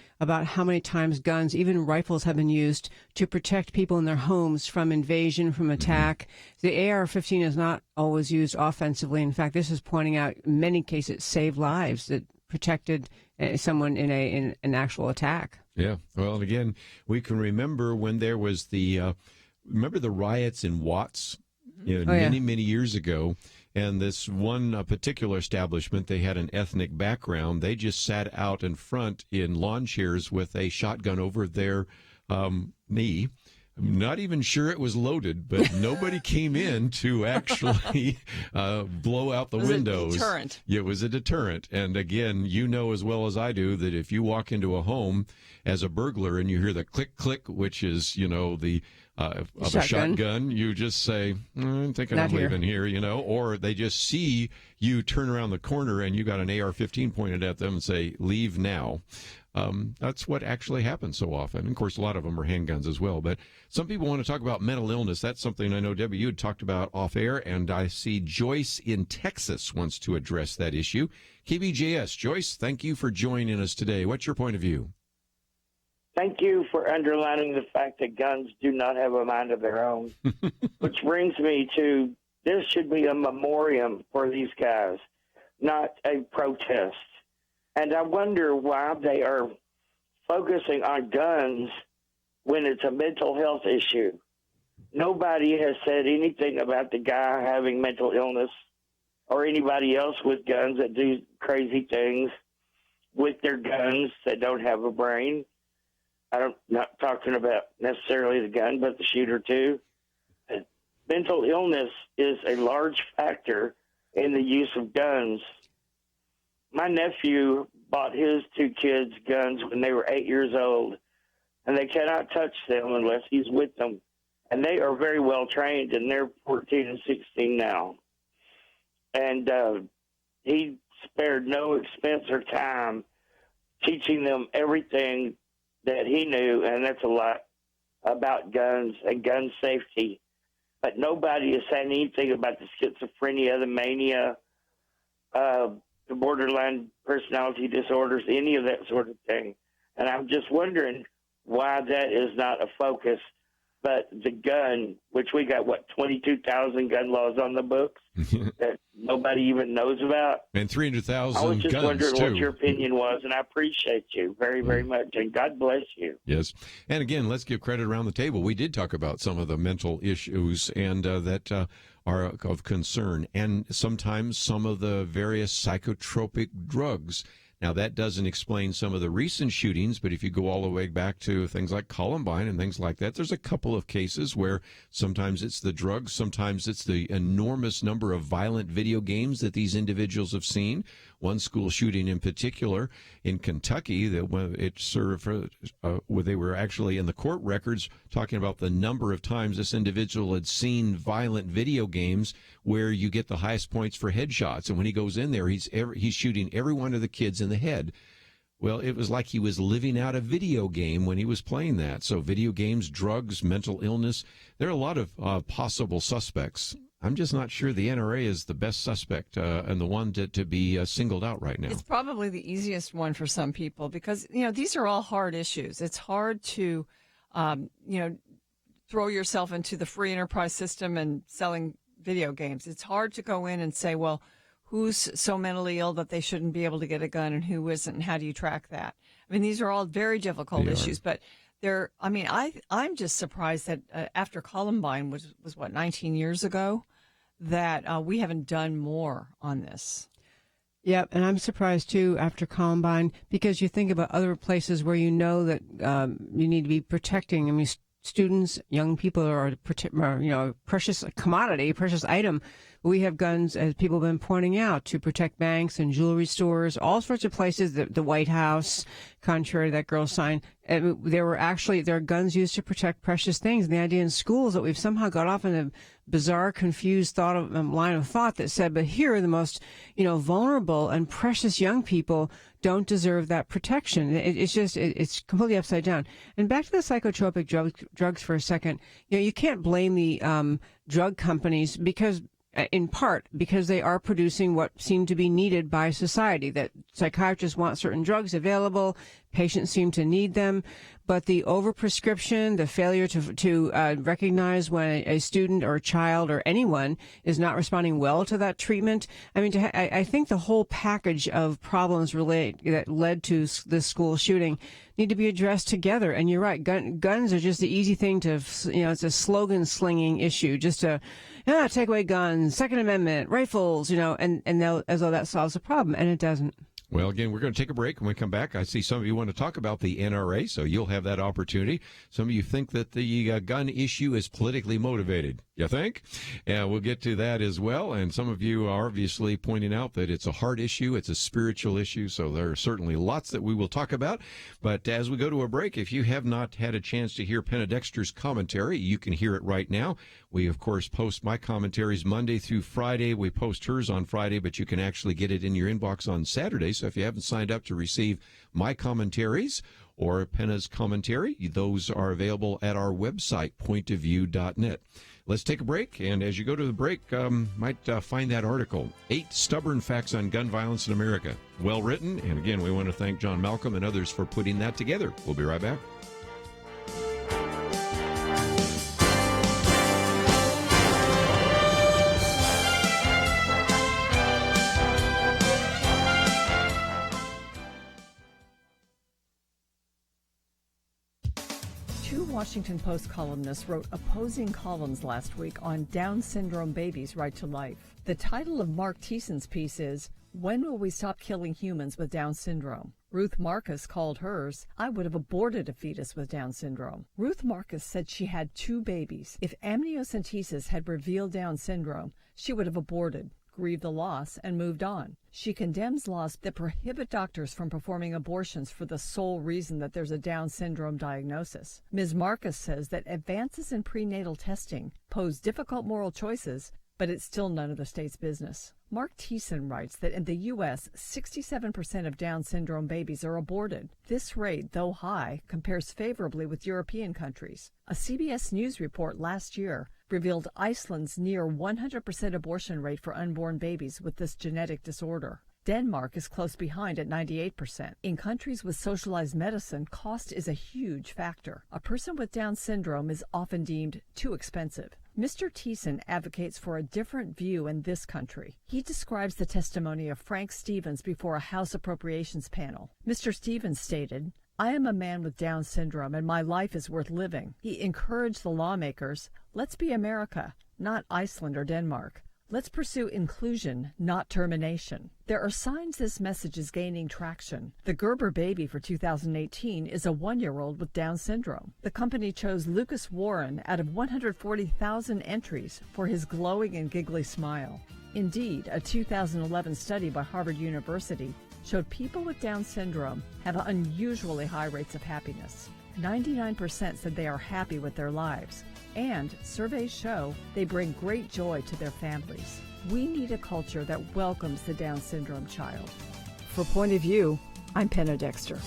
how many times guns, even rifles, have been used to protect people in their homes from invasion, from attack. The AR-15 is not always used offensively. In fact, this is pointing out in many cases it saved lives, that protected someone in an actual attack. Yeah, well, and again, we can remember when there was remember the riots in Watts many years ago. And this one particular establishment, they had an ethnic background. They just sat out in front in lawn chairs with a shotgun over their knee I'm not even sure it was loaded, but nobody came in to actually blow out the windows. It was a deterrent. Yeah, it was a deterrent. And again, you know as well as I do that if you walk into a home as a burglar and you hear the click, click, which is, the of a shotgun, you just say, I'm thinking I'm leaving here, or they just see you turn around the corner and you got an AR-15 pointed at them and say, leave now. That's what actually happens so often. Of course, a lot of them are handguns as well. But some people want to talk about mental illness. That's something I know, Debbie, you had talked about off air, and I see Joyce in Texas wants to address that issue. KBJS, Joyce, thank you for joining us today. What's your point of view? Thank you for underlining the fact that guns do not have a mind of their own, which brings me to this should be a memoriam for these guys, not a protest. And I wonder why they are focusing on guns when it's a mental health issue. Nobody has said anything about the guy having mental illness or anybody else with guns that do crazy things with their guns that don't have a brain. I'm not talking about necessarily the gun, but the shooter too. Mental illness is a large factor in the use of guns. My nephew bought his two kids guns when they were 8 years old, and they cannot touch them unless he's with them. And they are very well trained, and they're 14 and 16 now. And he spared no expense or time teaching them everything that he knew, and that's a lot about guns and gun safety. But nobody is saying anything about the schizophrenia, the mania, the borderline personality disorders, any of that sort of thing. And I'm just wondering why that is not a focus. But the gun, which we got, 22,000 gun laws on the books that nobody even knows about. And 300,000 guns, I was just wondering too. what your opinion was, and I appreciate you very, very much. And God bless you. Yes. And again, let's give credit around the table. We did talk about some of the mental issues and that are of concern, and sometimes some of the various psychotropic drugs. Now, that doesn't explain some of the recent shootings, but if you go all the way back to things like Columbine and things like that, there's a couple of cases where sometimes it's the drugs, sometimes it's the enormous number of violent video games that these individuals have seen. One school shooting in particular in Kentucky, that it served where they were actually in the court records talking about the number of times this individual had seen violent video games where you get the highest points for headshots. And when he goes in there, he's shooting every one of the kids in the head. Well, it was like he was living out a video game when he was playing that. So video games, drugs, mental illness, there are a lot of possible suspects. I'm just not sure the NRA is the best suspect and the one to be singled out right now. It's probably the easiest one for some people because, these are all hard issues. It's hard to, throw yourself into the free enterprise system and selling video games. It's hard to go in and say, well, who's so mentally ill that they shouldn't be able to get a gun and who isn't, and how do you track that? I mean, these are all very difficult issues, but I'm just surprised that after Columbine was 19 years ago, that we haven't done more on this. Yep, and I'm surprised too after Columbine because you think about other places where you know that you need to be protecting. I mean, students, young people are a precious commodity, precious item. We have guns, as people have been pointing out, to protect banks and jewelry stores, all sorts of places. The White House, contrary to that girl's sign, there are guns used to protect precious things. And the idea in schools that we've somehow got off in a bizarre, confused line of thought that said, but here the most, vulnerable and precious young people don't deserve that protection. It's completely upside down. And back to the psychotropic drugs for a second. You can't blame the drug companies in part because they are producing what seem to be needed by society, that psychiatrists want certain drugs available, patients seem to need them, but the overprescription, the failure to recognize when a student or a child or anyone is not responding well to that treatment. I mean, I think the whole package of problems that led to this school shooting need to be addressed together. And you're right, guns are just the easy thing to, it's a slogan slinging issue, just to take away guns, Second Amendment, rifles, and as though that solves the problem, and it doesn't. Well, again, we're going to take a break. When we come back, I see some of you want to talk about the NRA, so you'll have that opportunity. Some of you think that the gun issue is politically motivated. You think? Yeah, we'll get to that as well. And some of you are obviously pointing out that it's a heart issue, it's a spiritual issue, so there are certainly lots that we will talk about. But as we go to a break, if you have not had a chance to hear Penna Dexter's commentary, you can hear it right now. We, of course, post my commentaries Monday through Friday. We post hers on Friday, but you can actually get it in your inbox on Saturday. So if you haven't signed up to receive my commentaries or Penna's commentary, those are available at our website, pointofview.net. Let's take a break, and as you go to the break, might find that article, 8 Stubborn Facts on Gun Violence in America. Well written, and again, we want to thank John Malcolm and others for putting that together. We'll be right back. Two Washington Post columnists wrote opposing columns last week on Down syndrome babies' right to life. The title of Mark Thiessen's piece is, "When Will We Stop Killing Humans with Down Syndrome?" Ruth Marcus called hers, "I would have aborted a fetus with Down syndrome." Ruth Marcus said she had 2 babies. If amniocentesis had revealed Down syndrome, she would have aborted, grieved the loss, and moved on. She condemns laws that prohibit doctors from performing abortions for the sole reason that there's a Down syndrome diagnosis. Ms. Marcus says that advances in prenatal testing pose difficult moral choices, but it's still none of the state's business. Mark Thiessen writes that in the U.S., 67% of Down syndrome babies are aborted. This rate, though high, compares favorably with European countries. A CBS News report last year revealed Iceland's near 100% abortion rate for unborn babies with this genetic disorder. Denmark is close behind at 98%. In countries with socialized medicine, cost is a huge factor. A person with Down syndrome is often deemed too expensive. Mr. Thiessen advocates for a different view in this country. He describes the testimony of Frank Stevens before a House Appropriations panel. Mr. Stevens stated, "I am a man with Down syndrome and my life is worth living." He encouraged the lawmakers, "Let's be America, not Iceland or Denmark. Let's pursue inclusion, not termination." There are signs this message is gaining traction. The Gerber baby for 2018 is a 1-year-old with Down syndrome. The company chose Lucas Warren out of 140,000 entries for his glowing and giggly smile. Indeed, a 2011 study by Harvard University showed people with Down syndrome have unusually high rates of happiness. 99% said they are happy with their lives, and surveys show they bring great joy to their families. We need a culture that welcomes the Down syndrome child. For Point of View, I'm Penna Dexter.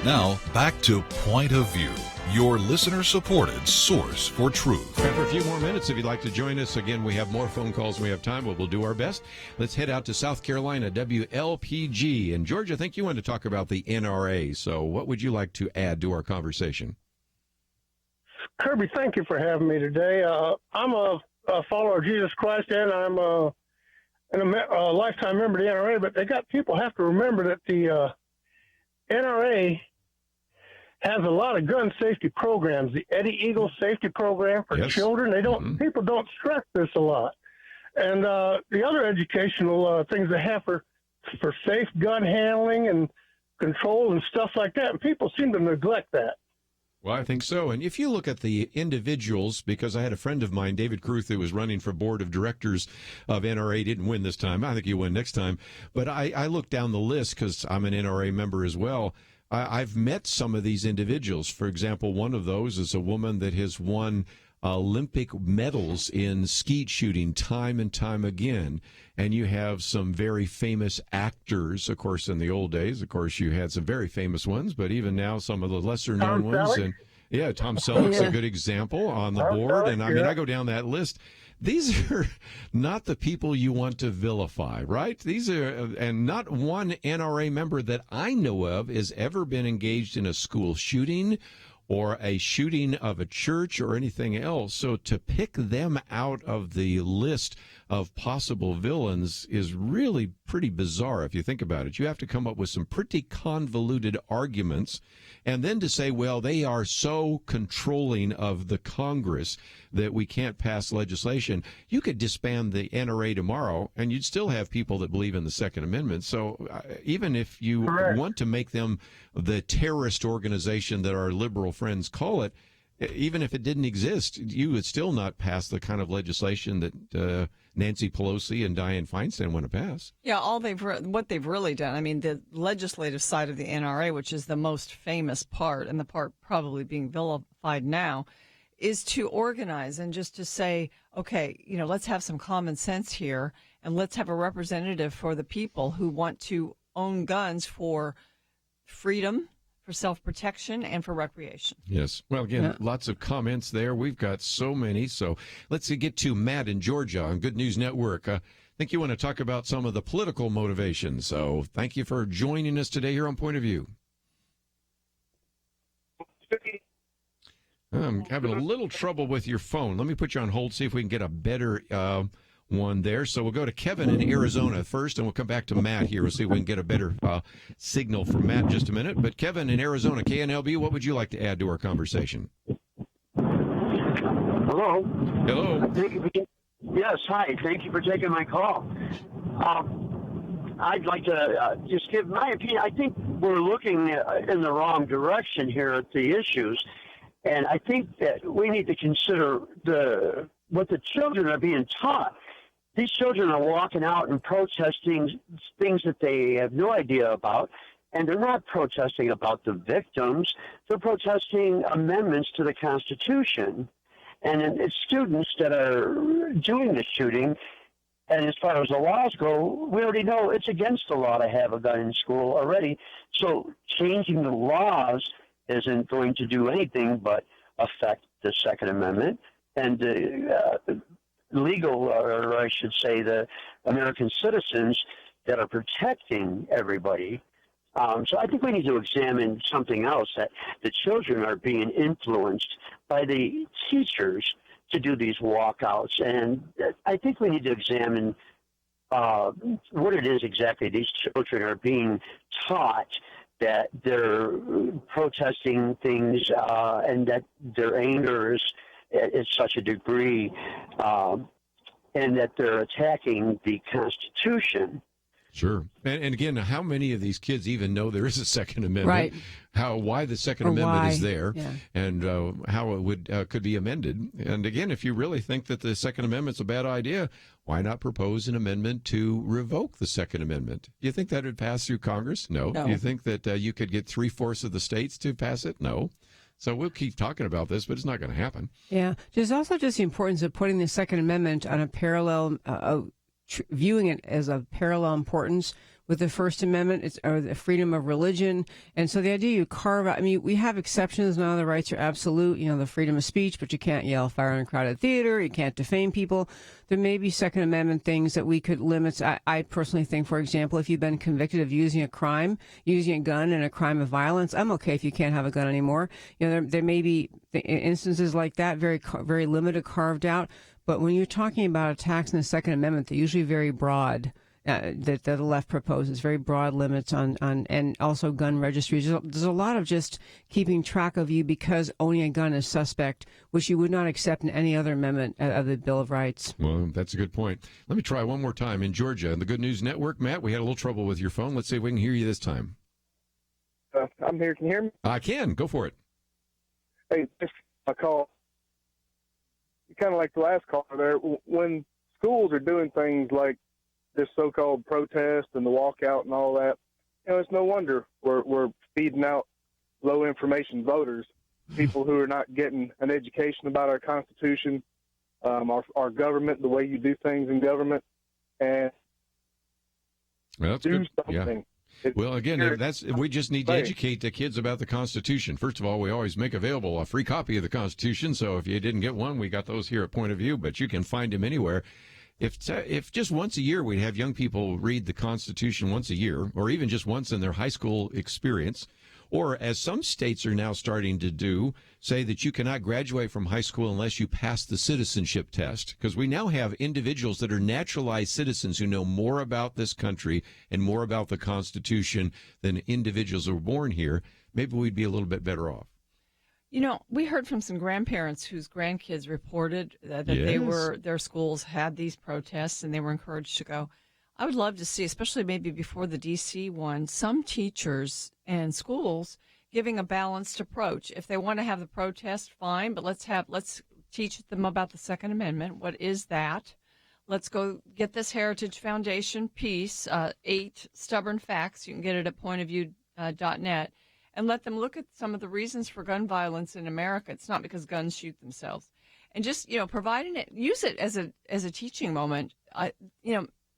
Now, back to Point of View, your listener-supported source for truth. After a few more minutes, if you'd like to join us, again, we have more phone calls and we have time, but we'll do our best. Let's head out to South Carolina, WLPG. And George, I think you wanted to talk about the NRA, so what would you like to add to our conversation? Kirby, thank you for having me today. I'm a follower of Jesus Christ, and I'm a lifetime member of the NRA, but people have to remember that the NRA has a lot of gun safety programs. The Eddie Eagle safety program for children. People don't stress this a lot. And the other educational things they have for safe gun handling and control and stuff like that. And people seem to neglect that. Well, I think so. And if you look at the individuals, because I had a friend of mine, David Kruth, who was running for board of directors of NRA, didn't win this time. I think he'll win next time. But I looked down the list because I'm an NRA member as well. I've met some of these individuals. For example, one of those is a woman that has won Olympic medals in skeet shooting time and time again. And you have some very famous actors, of course, in the old days. Of course, you had some very famous ones, but even now, some of the lesser-known ones. Selleck? And yeah, Tom Selleck's a good example on the board. And I mean, I go down that list. These are not the people you want to vilify, right? These are, and not one NRA member that I know of has ever been engaged in a school shooting or a shooting of a church or anything else. So to pick them out of the list of possible villains is really pretty bizarre if you think about it. You have to come up with some pretty convoluted arguments, and then to say, well, they are so controlling of the Congress that we can't pass legislation. You could disband the NRA tomorrow, and you'd still have people that believe in the Second Amendment. So even if you want to make them the terrorist organization that our liberal friends call it, even if it didn't exist, you would still not pass the kind of legislation that Nancy Pelosi and Dianne Feinstein want to pass. Yeah, what they've really done, I mean, the legislative side of the NRA, which is the most famous part and the part probably being vilified now, is to organize and just to say, okay, let's have some common sense here and let's have a representative for the people who want to own guns for freedom, for self-protection, and for recreation. Yes. Well, again, lots of comments there. We've got so many. So let's get to Matt in Georgia on Good News Network. I think you want to talk about some of the political motivations. So thank you for joining us today here on Point of View. I'm having a little trouble with your phone. Let me put you on hold, see if we can get a better one there. So we'll go to Kevin in Arizona first, and we'll come back to Matt here. We'll see if we can get a better signal from Matt in just a minute. But Kevin in Arizona, KNLB, what would you like to add to our conversation? Hello. Hello. Yes, hi. Thank you for taking my call. I'd like to just give my opinion. I think we're looking in the wrong direction here at the issues, and I think that we need to consider what the children are being taught. These children are walking out and protesting things that they have no idea about, and they're not protesting about the victims. They're protesting amendments to the Constitution. And it's students that are doing the shooting. And as far as the laws go, we already know it's against the law to have a gun in school already. So changing the laws isn't going to do anything but affect the Second Amendment and legal, or I should say the American citizens that are protecting everybody. So I think we need to examine something else, that the children are being influenced by the teachers to do these walkouts. And I think we need to examine what it is exactly these children are being taught, that they're protesting things and that their anger is such a degree and that they're attacking the Constitution. Sure. And again, how many of these kids even know there is a Second Amendment? Right. Why the Second Amendment is there, and how it could be amended. And again, if you really think that the Second Amendment's a bad idea, why not propose an amendment to revoke the Second Amendment? Do you think that would pass through Congress? No. Do you think that you could get 3/4 of the states to pass it? No. So we'll keep talking about this, but it's not going to happen. Yeah. There's also just the importance of putting the Second Amendment on a parallel viewing it as a parallel importance with the First Amendment, or the freedom of religion. And so the idea you carve out, I mean, we have exceptions, none of the rights are absolute, the freedom of speech, but you can't yell fire in a crowded theater, you can't defame people. There may be Second Amendment things that we could limit. I personally think, for example, if you've been convicted of using a gun in a crime of violence, I'm okay if you can't have a gun anymore. There may be instances like that, very, very limited, carved out. But when you're talking about attacks in the Second Amendment, they're usually very broad. That the left proposes very broad limits on and also gun registries. There's a lot of just keeping track of you because owning a gun is suspect, which you would not accept in any other amendment of the Bill of Rights. Well, that's a good point. Let me try one more time in Georgia. The Good News Network, Matt, we had a little trouble with your phone. Let's see if we can hear you this time. I'm here. Can you hear me? I can. Go for it. Hey, just a call. Kind of like the last caller there. When schools are doing things like this so-called protest and the walkout and all that, it's no wonder we're feeding out low-information voters, people who are not getting an education about our Constitution, our government, the way you do things in government, and that's do good. something. Yeah. Well, again, we just need to educate the kids about the Constitution. First of all, we always make available a free copy of the Constitution, so if you didn't get one, we got those here at Point of View, but you can find them anywhere. If just once a year we'd have young people read the Constitution once a year, or even just once in their high school experience, or as some states are now starting to do, say that you cannot graduate from high school unless you pass the citizenship test, because we now have individuals that are naturalized citizens who know more about this country and more about the Constitution than individuals who were born here. Maybe we'd be a little bit better off. We heard from some grandparents whose grandkids reported that their schools had these protests and they were encouraged to go. I would love to see, especially maybe before the D.C. one, some teachers and schools giving a balanced approach. If they want to have the protest, fine, but let's teach them about the Second Amendment. What is that? Let's go get this Heritage Foundation piece, 8 Stubborn Facts. You can get it at pointofview.net. And let them look at some of the reasons for gun violence in America. It's not because guns shoot themselves. And just, providing it, use it as a teaching moment.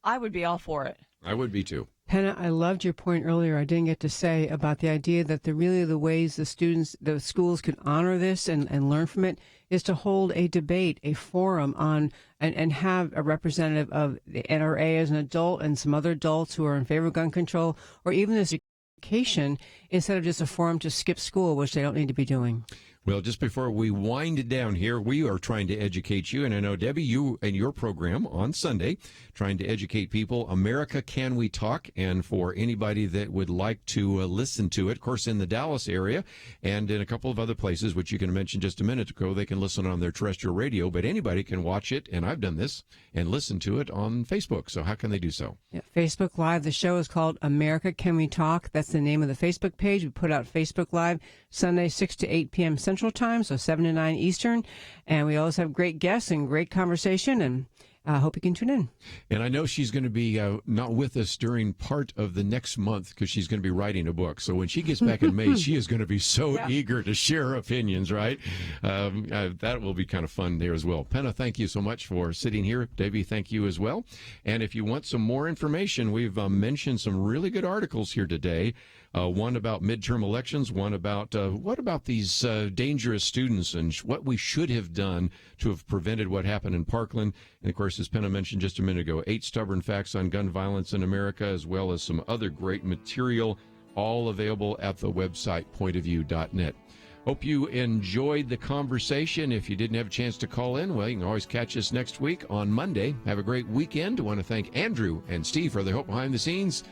I would be all for it. I would be too. Penna, I loved your point earlier. I didn't get to say about the idea that the ways the schools could honor this and learn from it is to hold a debate, a forum on, and have a representative of the NRA as an adult and some other adults who are in favor of gun control, or even this education, instead of just a forum to skip school, which they don't need to be doing. Well, just before we wind it down here, we are trying to educate you. And I know, Debbie, you and your program on Sunday, trying to educate people. America Can We Talk? And for anybody that would like to listen to it, of course, in the Dallas area and in a couple of other places, which you can mention just a minute ago, they can listen on their terrestrial radio. But anybody can watch it, and I've done this, and listen to it on Facebook. So how can they do so? Yeah, Facebook Live. The show is called America Can We Talk? That's the name of the Facebook page. We put out Facebook Live Sunday, 6 to 8 p.m. Central Time, so 7 to 9 Eastern. And we always have great guests and great conversation, and I hope you can tune in. And I know she's going to be not with us during part of the next month because she's going to be writing a book. So when she gets back in May, she is going to be so eager to share her opinions, right? That will be kind of fun there as well. Penna, thank you so much for sitting here. Davey, thank you as well. And if you want some more information, we've mentioned some really good articles here today. One about midterm elections, one about what about these dangerous students and what we should have done to have prevented what happened in Parkland. And, of course, as Penna mentioned just a minute ago, 8 Stubborn Facts on Gun Violence in America, as well as some other great material, all available at the website pointofview.net. Hope you enjoyed the conversation. If you didn't have a chance to call in, well, you can always catch us next week on Monday. Have a great weekend. I want to thank Andrew and Steve for their help behind the scenes.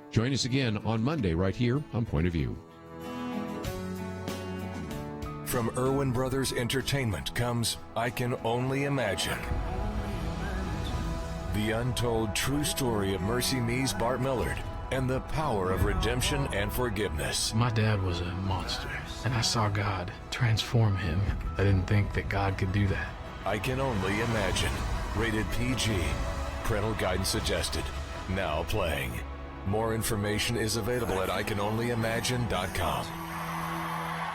Join us again on Monday right here on Point of View. From Irwin Brothers Entertainment comes I Can Only Imagine. The untold true story of Mercy Me's Bart Millard and the power of redemption and forgiveness. My dad was a monster, and I saw God transform him. I didn't think that God could do that. I Can Only Imagine. Rated PG. Parental guidance suggested. Now playing. More information is available at ICanOnlyImagine.com.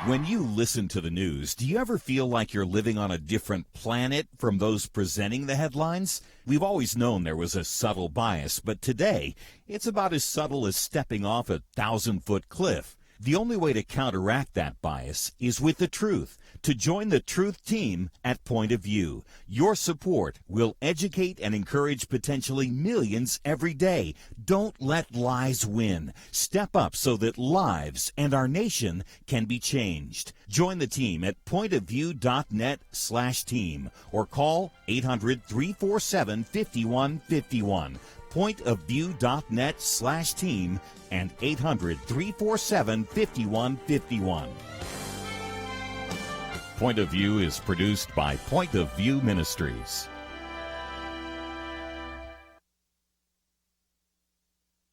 When you listen to the news, do you ever feel like you're living on a different planet from those presenting the headlines? We've always known there was a subtle bias, but today, it's about as subtle as stepping off a 1,000-foot cliff. The only way to counteract that bias is with the truth. To join the Truth Team at Point of View, your support will educate and encourage potentially millions every day. Don't let lies win. Step up so that lives and our nation can be changed. Join the team at pointofview.net/team or call 800-347-5151. pointofview.net/team and 800-347-5151. Point of View is produced by Point of View Ministries.